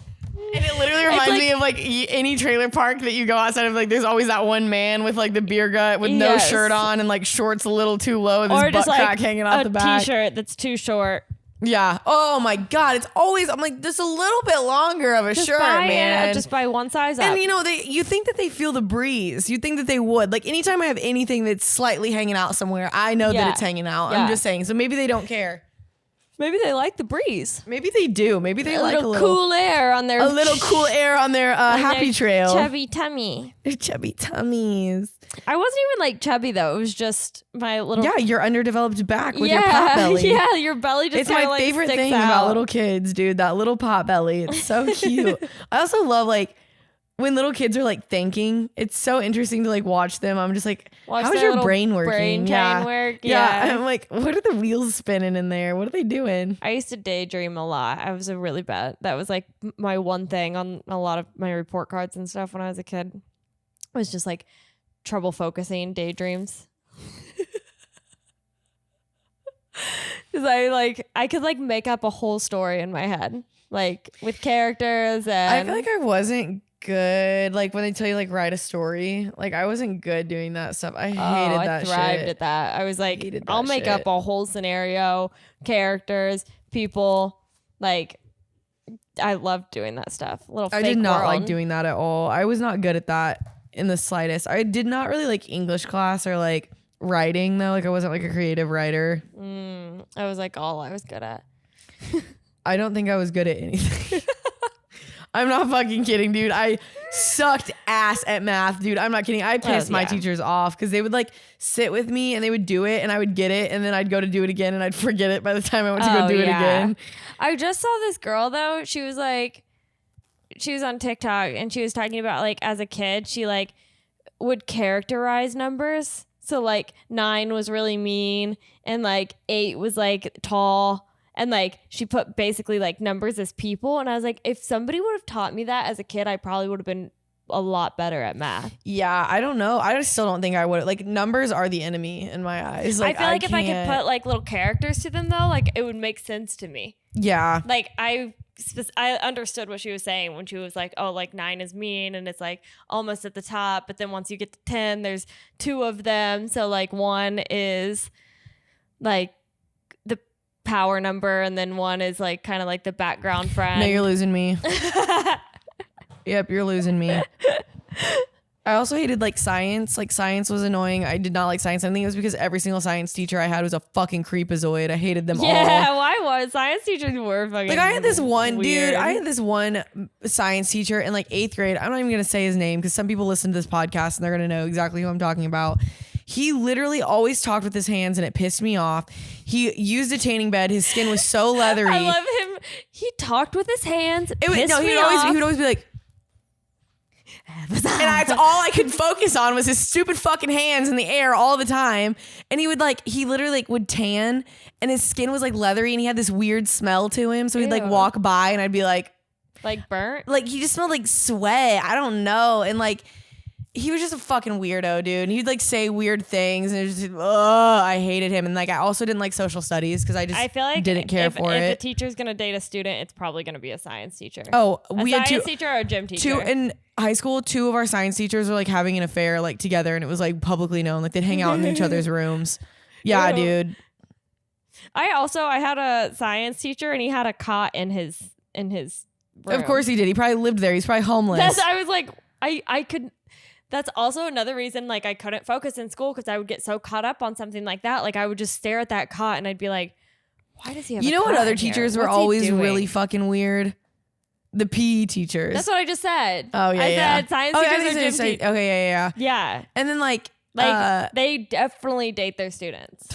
And it literally reminds me of like any trailer park that you go outside of. Like there's always that one man with like the beer gut with no shirt on and like shorts a little too low and his butt crack hanging off the back. A t-shirt that's too short. Yeah. Oh my God. It's always, I'm like, just a little bit longer of a shirt, man. Just buy one size up. And you think that they feel the breeze. You think that they would. Like anytime I have anything that's slightly hanging out somewhere, I know that it's hanging out. Yeah. I'm just saying. So maybe they don't care. Maybe they like the breeze. Maybe they do. Maybe they like a little cool air on their happy trail. Chubby tummy. Their chubby tummies. I wasn't even like chubby though. It was just my little your underdeveloped back with your pot belly. Yeah, your belly just. It's my favorite thing about little kids, dude. That little pot belly. It's so cute. I also love like when little kids are like thinking. It's so interesting to like watch them. I'm just like, how is your brain working? Work. Yeah. I'm like, what are the wheels spinning in there? What are they doing? I used to daydream a lot. I was that was like my one thing on a lot of my report cards and stuff when I was a kid. It was just like trouble focusing, daydreams. Because I could like make up a whole story in my head, like with characters. And I feel like I wasn't good. Like when they tell you like write a story, like I wasn't good doing that stuff. I hated that shit. I thrived at that. I was like, I'll make up a whole scenario, characters, people. Like I loved doing that stuff. I did not like doing that at all. I was not good at that in the slightest. I did not really like English class or like writing though. Like I wasn't like a creative writer. I was like all I was good at. I don't think I was good at anything. I'm not fucking kidding, dude. I sucked ass at math, dude. I'm not kidding. I pissed my teachers off because they would like sit with me and they would do it and I would get it and then I'd go to do it again and I'd forget it by the time I went to go do it again. I just saw this girl though. She was on TikTok and she was talking about like as a kid, she like would characterize numbers. So like 9 was really mean and like 8 was like tall. And like she put basically like numbers as people. And I was like, if somebody would have taught me that as a kid, I probably would have been a lot better at math. Yeah, I don't know. I just still don't think I would. Like numbers are the enemy in my eyes. Like, I feel like if I could put like little characters to them though, like it would make sense to me. Yeah. Like I understood what she was saying when she was like, oh, like 9 is mean and it's like almost at the top. But then once you get to 10, there's 2 of them. So like 1 is like the power number and then 1 is like kind of like the background friend. No, you're losing me. Yep, you're losing me. I also hated like science. Like science was annoying. I did not like science. I think it was because every single science teacher I had was a fucking creepazoid. I hated them all. Yeah, why was science teachers were fucking like I had this one weird. dude. I had this one science teacher in like 8th grade. I'm not even gonna say his name because some people listen to this podcast and they're gonna know exactly who I'm talking about. He literally always talked with his hands and it pissed me off. He used a tanning bed. His skin was so leathery. I love him. He talked with his hands. He would always be like. And that's all I could focus on was his stupid fucking hands in the air all the time. And he literally would tan and his skin was like leathery and he had this weird smell to him. So he'd like walk by and I'd be like burnt? Like he just smelled like sweat. I don't know. And like he was just a fucking weirdo, dude. And he'd like say weird things and it was just, I hated him. And like I also didn't like social studies because I feel like didn't care for it. If a teacher's gonna date a student, it's probably gonna be a science teacher. Oh, we had science teacher or a gym teacher. In high school, 2 of our science teachers were like having an affair like together, and it was like publicly known. Like they'd hang out in each other's rooms. Yeah, dude. I had a science teacher, and he had a cot in his room. Of course he did. He probably lived there. He's probably homeless. I was like, I could. That's also another reason like I couldn't focus in school because I would get so caught up on something like that. Like I would just stare at that cot and I'd be like, why does he have? You know what other teachers were always really fucking weird? The PE teachers. That's what I just said. Oh yeah, I said science teachers or gym teachers. Okay, yeah. Yeah. And then like they definitely date their students.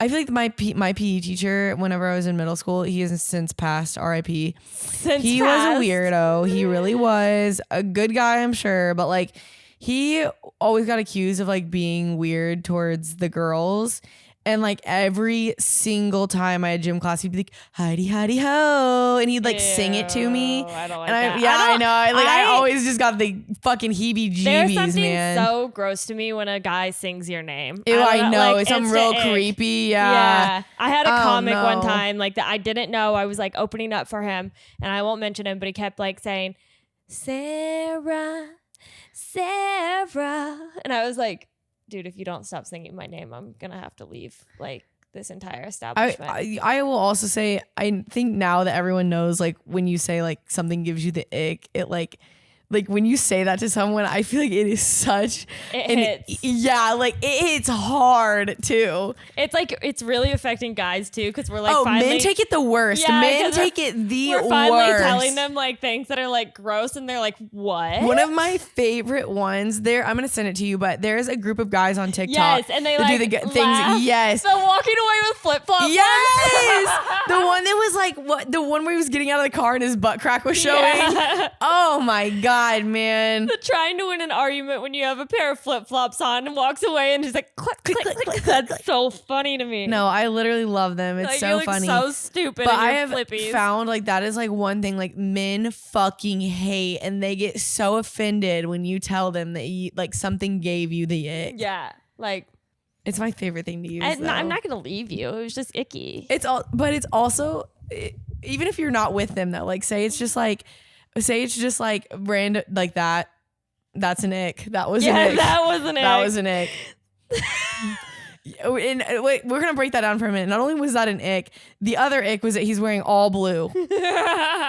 I feel like my PE teacher, whenever I was in middle school, he has since passed, R.I.P. Was a weirdo. He really was a good guy, I'm sure, but like he always got accused of like being weird towards the girls. And like every single time I had gym class, he'd be like, "Heidi, Heidi, ho," and he'd like sing it to me. I don't like that. I know. I always just got the fucking heebie-jeebies, there's something man. So gross to me when a guy sings your name. Ew, I know. Like, it's something real creepy. Yeah. I had a comic one time like that I didn't know. I was like opening up for him, and I won't mention him, but he kept like saying, "Sarah, Sarah," and I was like, dude, if you don't stop singing my name, I'm gonna have to leave like this entire establishment. I will also say, I think now that everyone knows, like when you say like something gives you the ick, it like when you say that to someone, I feel like it is such hits. Yeah, like it hits hard too. It's like it's really affecting guys too because we're like men take it the worst. Yeah, men take it the worst. We're finally telling them like things that are like gross and they're like, what? One of my favorite ones there, I'm gonna send it to you, but there's a group of guys on TikTok. Yes, and they like do the things. Yes, so walking away with flip flops. Yes, the one that was like the one where he was getting out of the car and his butt crack was showing. Yeah. Oh my god. Man, the trying to win an argument when you have a pair of flip flops on and walks away and just like click, click, click, click. That's so funny to me. No, I literally love them. It's like, so funny. So stupid. But I have found like that is like one thing like men fucking hate, and they get so offended when you tell them that like something gave you the ick. Yeah, like it's my favorite thing to use. I'm not gonna leave you. It was just icky. It's also even if you're not with them though, like say it's just like random like that. That's an ick. That was an ick. That was an ick. That was an ick. And wait, we're gonna break that down for a minute. Not only was that an ick, the other ick was that he's wearing all blue.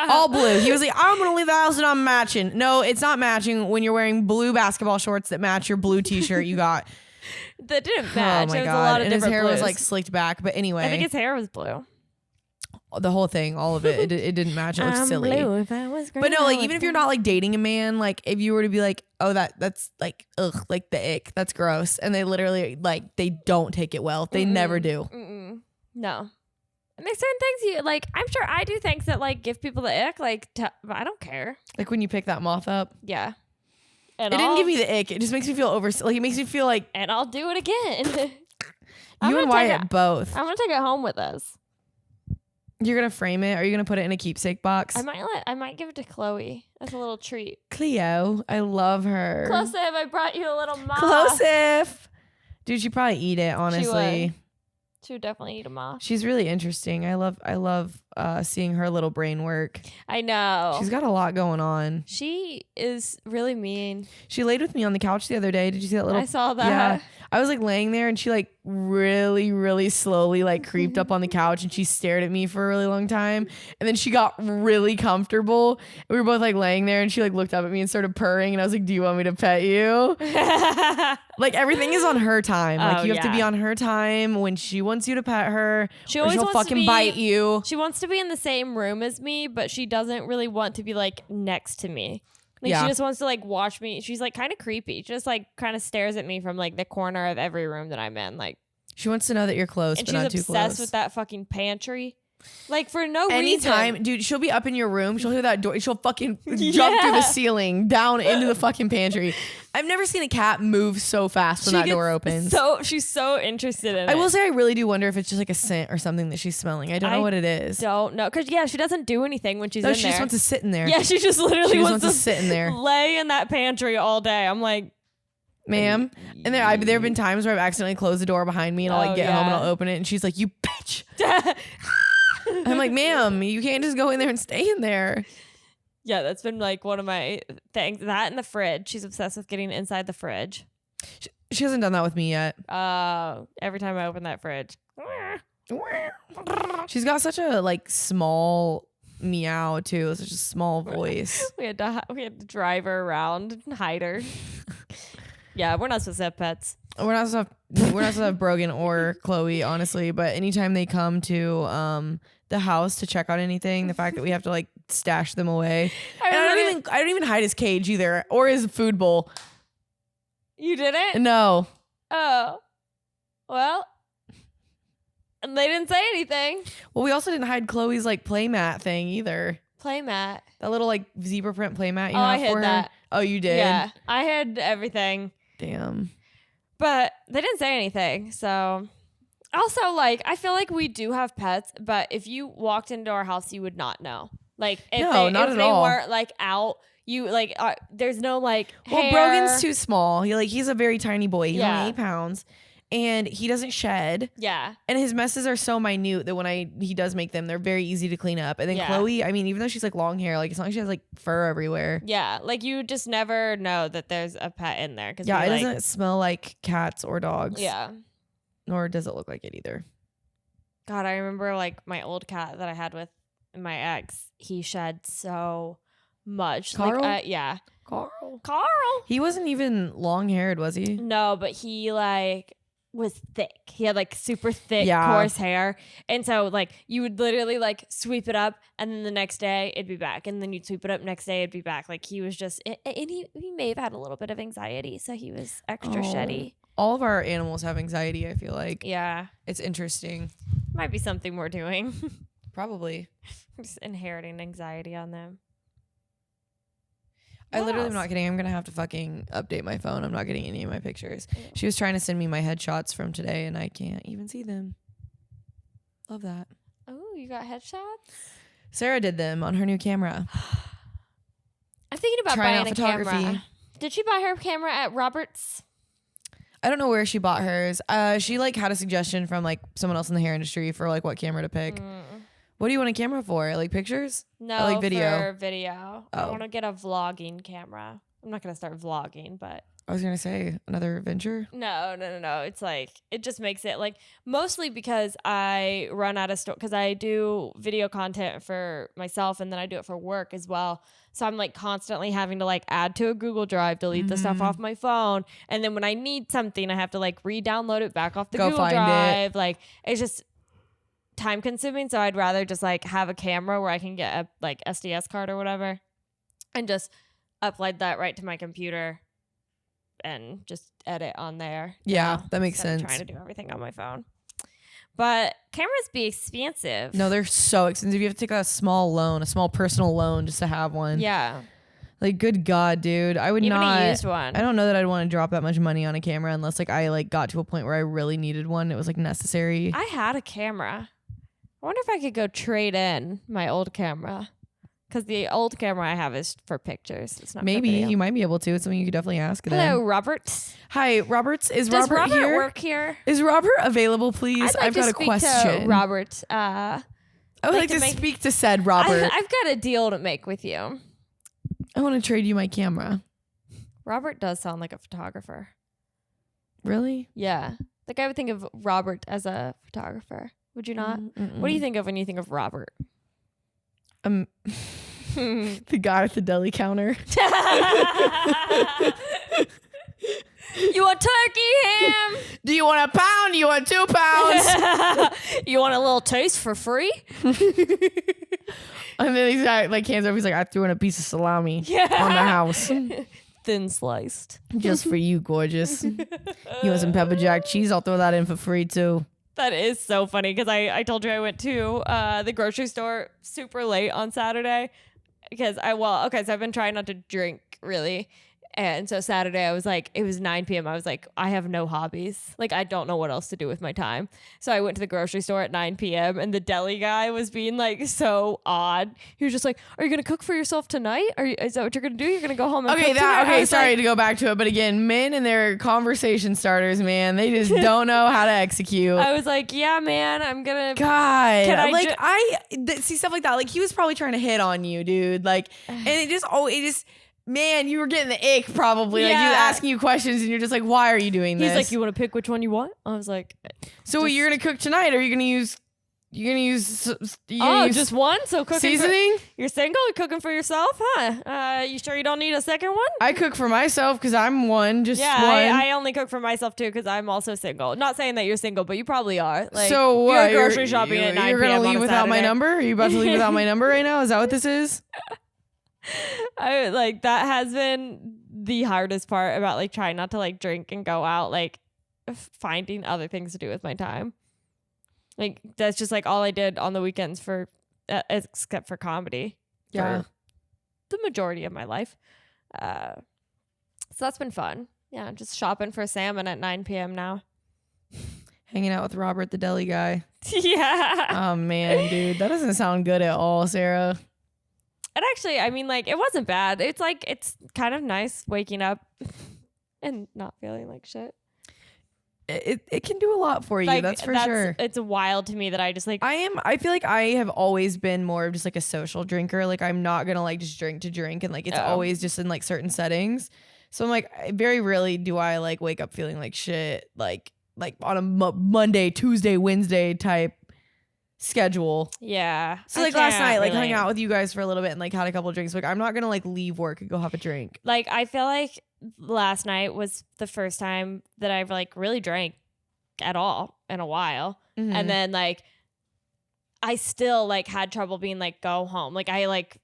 All blue. He was like, I'm gonna leave the house and I'm matching. No, it's not matching when you're wearing blue basketball shorts that match your blue t-shirt you got. That didn't match. Oh my God. A lot of and his hair blues. Was like slicked back. But anyway, I think his hair was blue. The whole thing, all of it, it didn't match. It looked silly. Blue if I was green, but no, like even if you're not like dating a man, like if you were to be like, oh, that's like ugh, like the ick, that's gross, and they literally like they don't take it well. They never do. No. And there's certain things you like. I'm sure I do things that like give people the ick. Like I don't care. Like when you pick that moth up. Yeah. And it didn't give me the ick. It just makes me feel like it makes me feel like. And I'll do it again. You and Wyatt both. I'm gonna take it home with us. You're gonna frame it? Are you gonna put it in a keepsake box? I might give it to Chloe as a little treat. Cleo, I love her. Closif, I brought you a little moth. Closif, dude, she'd probably eat it. Honestly, she would definitely eat a moth. She's really interesting. I love seeing her little brain work. I know. She's got a lot going on. She is really mean. She laid with me on the couch the other day. Did you see that little? I saw that. Yeah. I was like laying there and she like really, really slowly like creeped up on the couch and she stared at me for a really long time. And then she got really comfortable. And we were both like laying there and she like looked up at me and started purring. And I was like, do you want me to pet you? Like everything is on her time. Like you have to be on her time when she wants you to pet her. She always she'll wants fucking to be, bite you. She wants to be in the same room as me, but she doesn't really want to be like next to me. Like she just wants to like watch me. She's like kind of creepy. She just like kind of stares at me from like the corner of every room that I'm in. Like she wants to know that you're close, and but she's not too obsessed close. with that fucking pantry. Like for no Anytime, reason. dude, she'll be up in your room. She'll hear that door. She'll fucking jump through the ceiling down into the fucking pantry. I've never seen a cat move so fast when that door opens. So she's so interested in it. I will say I really do wonder if it's just like a scent or something that she's smelling. I don't know what it is. Don't know. Because she doesn't do anything when she's in there. She just wants to sit in there. Yeah, she just literally wants to sit in there. Lay in that pantry all day. I'm like, ma'am. And there have been times where I've accidentally closed the door behind me and I'll like get home and I'll open it and she's like, you bitch. I'm like, ma'am, you can't just go in there and stay in there. Yeah, that's been like one of my things. That and the fridge. She's obsessed with getting inside the fridge. She hasn't done that with me yet. Every time I open that fridge. She's got such a like small meow too. Such a small voice. we had to drive her around and hide her. Yeah, we're not supposed to have pets. We're not supposed to have Brogan or Chloe, honestly. But anytime they come to the house to check on anything, the fact that we have to like stash them away. I don't even hide his cage either or his food bowl. You didn't? No. Oh. Well. And they didn't say anything. Well, we also didn't hide Chloe's like playmat thing either. Playmat. That little like zebra print playmat. I hid that. Oh, you did? Yeah, I hid everything. Damn. But they didn't say anything. So also like I feel like we do have pets, but if you walked into our house, you would not know. Like if they weren't like out, you like there's no like hair. Well, Brogan's too small. He's a very tiny boy. He's only 8 pounds. And he doesn't shed. Yeah. And his messes are so minute that when he does make them, they're very easy to clean up. And then Chloe, I mean, even though she's like long hair, like it's not like she has like fur everywhere. Yeah. Like you just never know that there's a pet in there. It doesn't smell like cats or dogs. Yeah. Nor does it look like it either. God, I remember like my old cat that I had with my ex. He shed so much. Carl? Like, yeah. Carl. He wasn't even long haired, was he? No, but he like was thick. He had like super thick, coarse hair. And so like you would literally like sweep it up and then the next day it'd be back. And then you'd sweep it up next day, it'd be back. Like he was just, and he may have had a little bit of anxiety. So he was extra sheddy. All of our animals have anxiety, I feel like. Yeah. It's interesting. Might be something we're doing. Probably. Just inheriting anxiety on them. I literally am not kidding. I'm going to have to fucking update my phone. I'm not getting any of my pictures. Ew. She was trying to send me my headshots from today and I can't even see them. Love that. Oh, you got headshots? Sarah did them on her new camera. I'm thinking about buying a camera. Did she buy her camera at Roberts? I don't know where she bought hers. She like had a suggestion from like someone else in the hair industry for like what camera to pick. What do you want a camera for? Like pictures? No, or like video. For video. Oh. I want to get a vlogging camera. I'm not going to start vlogging, but I was going to say another venture. No. It's like, it just makes it like, mostly because I run out of stuff, because I do video content for myself and then I do it for work as well. So I'm like constantly having to like add to a Google Drive, delete the stuff off my phone. And then when I need something, I have to like re-download it back off the Google Drive. Like it's just time consuming. So I'd rather just like have a camera where I can get a like SDS card or whatever and just upload that right to my computer and just edit on there. Yeah, that makes sense. Trying to do everything on my phone. But cameras be expensive. No, they're so expensive. You have to take a small personal loan just to have one. Yeah. Like, good God, dude. I would even not. a used one. I don't know that I'd want to drop that much money on a camera unless like I like got to a point where I really needed one. It was like necessary. I had a camera. I wonder if I could go trade in my old camera. Because the old camera I have is for pictures. It's not Maybe. for video. You might be able to. It's something you could definitely ask them. Hello, Robert. Hi, Roberts. Does Robert here? Work here? Is Robert available, please? I'd like I've to got a speak question. to Robert. I would like to speak to said Robert. I've got a deal to make with you. I want to trade you my camera. Robert does sound like a photographer. Really? Yeah. Like I would think of Robert as a photographer. Would you not? What do you think of when you think of Robert? The guy at the deli counter. You want turkey ham? Do you want a pound? Do you want 2 pounds? You want a little taste for free? And then he's like hands up. He's like, I threw in a piece of salami on the house. Thin sliced. Just for you, gorgeous. You want some pepper jack cheese? I'll throw that in for free too. That is so funny because I told you I went to the grocery store super late on Saturday because so I've been trying not to drink really. And so Saturday I was like, it was 9 p.m. I was like, I have no hobbies. Like, I don't know what else to do with my time. So I went to the grocery store at 9 p.m. and the deli guy was being like so odd. He was just like, are you going to cook for yourself tonight? Is that what you're going to do? You're going to go home and cook tonight? Sorry to go back to it. But again, men and their conversation starters, man, they just don't know how to execute. I was like, yeah, man, I'm going to. God. See stuff like that. Like, he was probably trying to hit on you, dude. Like, and it just. Man, you were getting the ick probably. Like, he was asking you questions and you're just like, why are you doing this? He's like, you want to pick which one you want? I was like, so what you're going to cook tonight? Are you going to use just one? So cooking seasoning? You're single? You're cooking for yourself? Huh? You sure you don't need a second one? I cook for myself because I'm one. One. I only cook for myself too because I'm also single. Not saying that you're single, but you probably are. Like, so what? You're grocery shopping at 9 p.m. You're going to leave without my number? Are you about to leave without my number right now? Is that what this is? That has been the hardest part about like trying not to like drink and go out, like finding other things to do with my time. Like that's just like all I did on the weekends for except for comedy. Yeah, for the majority of my life. So that's been fun. Yeah, just shopping for salmon at 9 p.m. now. Hanging out with Robert the deli guy. Yeah. Oh man, dude, that doesn't sound good at all, Sarah. And actually, I mean, like, it wasn't bad. It's like, it's kind of nice waking up and not feeling like shit. It can do a lot for you. Like, that's for sure. It's wild to me that I just like. I feel like I have always been more of just like a social drinker. Like, I'm not going to like just drink to drink. And like, it's always just in like certain settings. So I'm like, very rarely do I like wake up feeling like shit. Like on a Monday, Tuesday, Wednesday type schedule. Yeah. So like last night, like hung out with you guys for a little bit and like had a couple of drinks. Like I'm not gonna like leave work and go have a drink. Like I feel like last night was the first time that I've like really drank at all in a while. Mm-hmm. And then like I still like had trouble being like go home. Like I like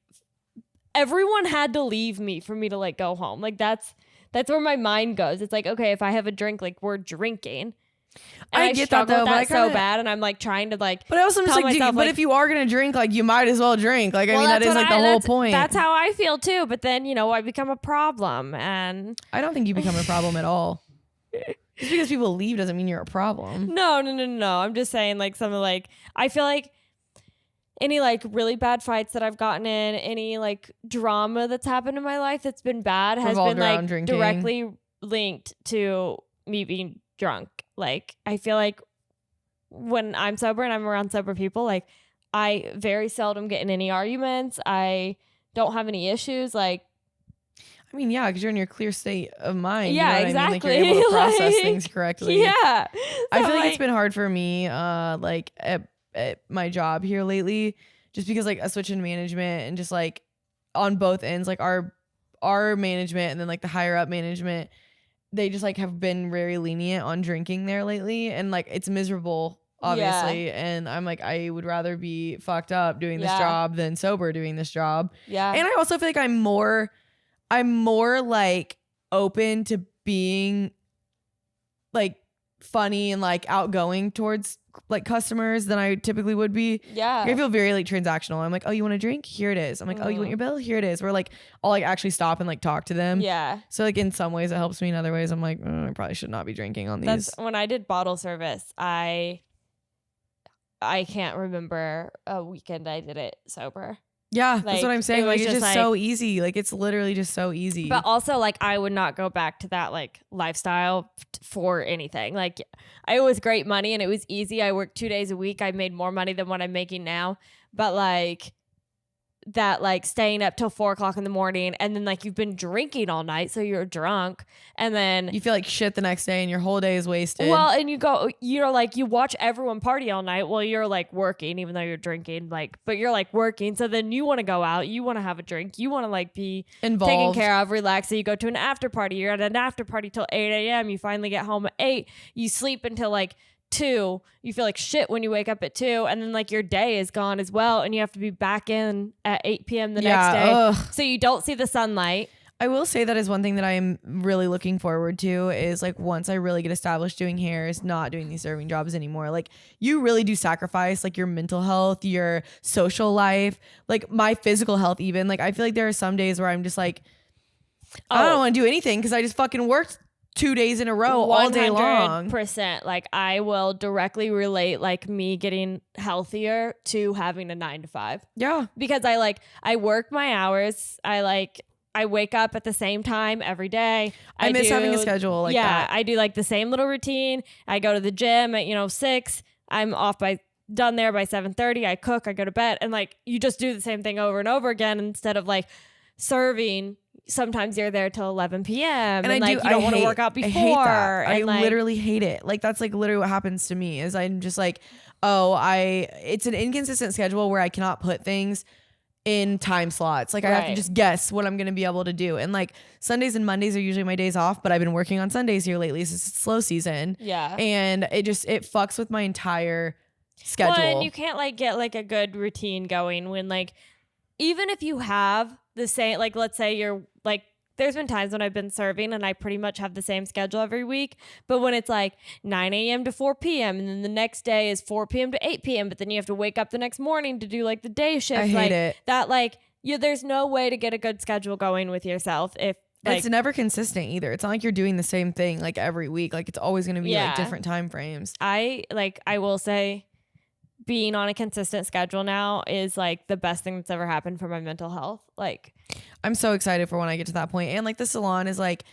everyone had to leave me for me to like go home. Like that's where my mind goes. It's like, okay, if I have a drink, like we're drinking. And I get that though, but so bad, and I'm like trying to like. But I also just like, but if you are gonna drink, like you might as well drink. Like I mean, that is like the whole point. That's how I feel too. But then I become a problem, and I don't think you become a problem at all. Just because people leave doesn't mean you're a problem. No. I'm just saying like some of like I feel like any like really bad fights that I've gotten in, any like drama that's happened in my life that's been bad has been like drinking. Directly linked to me being drunk. Like I feel like when I'm sober and I'm around sober people, like I very seldom get in any arguments. I don't have any issues. Like, I mean, yeah, because you're in your clear state of mind. Yeah, you know exactly. Like you're able to process things correctly. Yeah, so I feel like it's been hard for me, like at my job here lately, just because like a switch in management and just like on both ends, like our management and then like the higher up management. They just like have been very lenient on drinking there lately, and like it's miserable, obviously. Yeah. And I'm like, I would rather be fucked up doing this job than sober doing this job. Yeah. And I also feel like I'm more like open to being like funny and like outgoing towards like customers than I typically would be. Yeah. I feel very like transactional. I'm like, oh, you want a drink? Here it is. I'm like, oh, you want your bill? Here it is. We're like, I'll like actually stop and like talk to them. Yeah. So like in some ways it helps me. In other ways I'm like, I probably should not be drinking on these. That's when I did bottle service. I can't remember a weekend I did it sober. Yeah, that's what I'm saying. Like it's just so easy. Like it's literally just so easy. But also like I would not go back to that like lifestyle for anything. Like it was great money and it was easy. I worked 2 days a week. I made more money than what I'm making now. but like that like staying up till 4 o'clock in the morning and then like you've been drinking all night, so you're drunk, and then you feel like shit the next day and your whole day is wasted. Well, and you're like, you watch everyone party all night while you're like working, even though you're drinking, like, but you're like working. So then you want to go out, you want to have a drink, you want to like be involved, taken care of, relax. So you go to an after party, you're at an after party till 8 a.m. You finally get home at 8, you sleep until like 2, you feel like shit when you wake up at 2, and then like your day is gone as well, and you have to be back in at 8 p.m. the next day. Ugh. So you don't see the sunlight. I will say that is one thing that I am really looking forward to, is like once I really get established doing hair, is not doing these serving jobs anymore. Like you really do sacrifice like your mental health, your social life, like my physical health even. Like I feel like there are some days where I'm just like, I don't want to do anything because I just fucking worked 2 days in a row all day long. 100%. Like I will directly relate like me getting healthier to having a 9 to 5. Yeah. Because I work my hours. I wake up at the same time every day. I miss having a schedule like that. I do like the same little routine. I go to the gym at 6. I'm done there by 7:30. I cook, I go to bed, and like you just do the same thing over and over again instead of like serving. Sometimes you're there till 11 p.m. and like you don't want to work out before. I hate that. I literally hate it. Like that's like literally what happens to me is I'm just like, it's an inconsistent schedule where I cannot put things in time slots. Like I have to just guess what I'm going to be able to do. And like Sundays and Mondays are usually my days off, but I've been working on Sundays here lately. So it's slow season. Yeah. And it fucks with my entire schedule. Well, and you can't like get like a good routine going when like, even if you have the same, like, let's say you're like, there's been times when I've been serving and I pretty much have the same schedule every week. But when it's like 9 a.m. to 4 p.m. and then the next day is 4 p.m. to 8 p.m. but then you have to wake up the next morning to do like the day shift. I hate it. That like, there's no way to get a good schedule going with yourself if like, it's never consistent either. It's not like you're doing the same thing like every week. Like it's always going to be like different time frames. I will say being on a consistent schedule now is like the best thing that's ever happened for my mental health. Like I'm so excited for when I get to that point. And like the salon is like,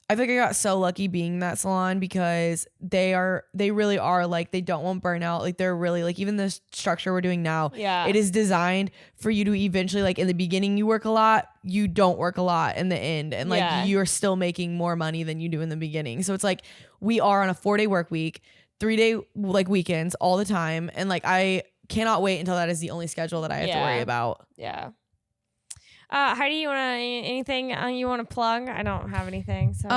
I think I got so lucky being in that salon because they really are like, they don't want burnout. Like they're really like, even the structure we're doing now, it is designed for you to eventually, like in the beginning you work a lot, you don't work a lot in the end. And like you're still making more money than you do in the beginning. So it's like, we are on a 4-day work week, 3-day like weekends all the time. And like, I cannot wait until that is the only schedule that I have to worry about. Yeah. Heidi, you want anything you want to plug? I don't have anything. So.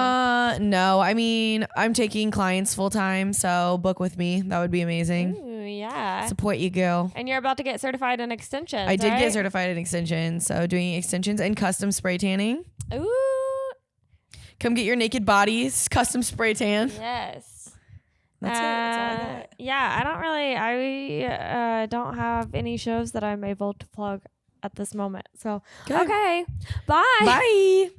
No. I mean, I'm taking clients full time, so book with me. That would be amazing. Ooh, yeah. Support you, girl. And you're about to get certified in extensions. I did get certified in extensions, so doing extensions and custom spray tanning. Ooh. Come get your naked bodies custom spray tan. Yes. That's it. That's all I got. Yeah, I don't have any shows that I'm able to plug at this moment. So, Good. okay. Bye. Bye.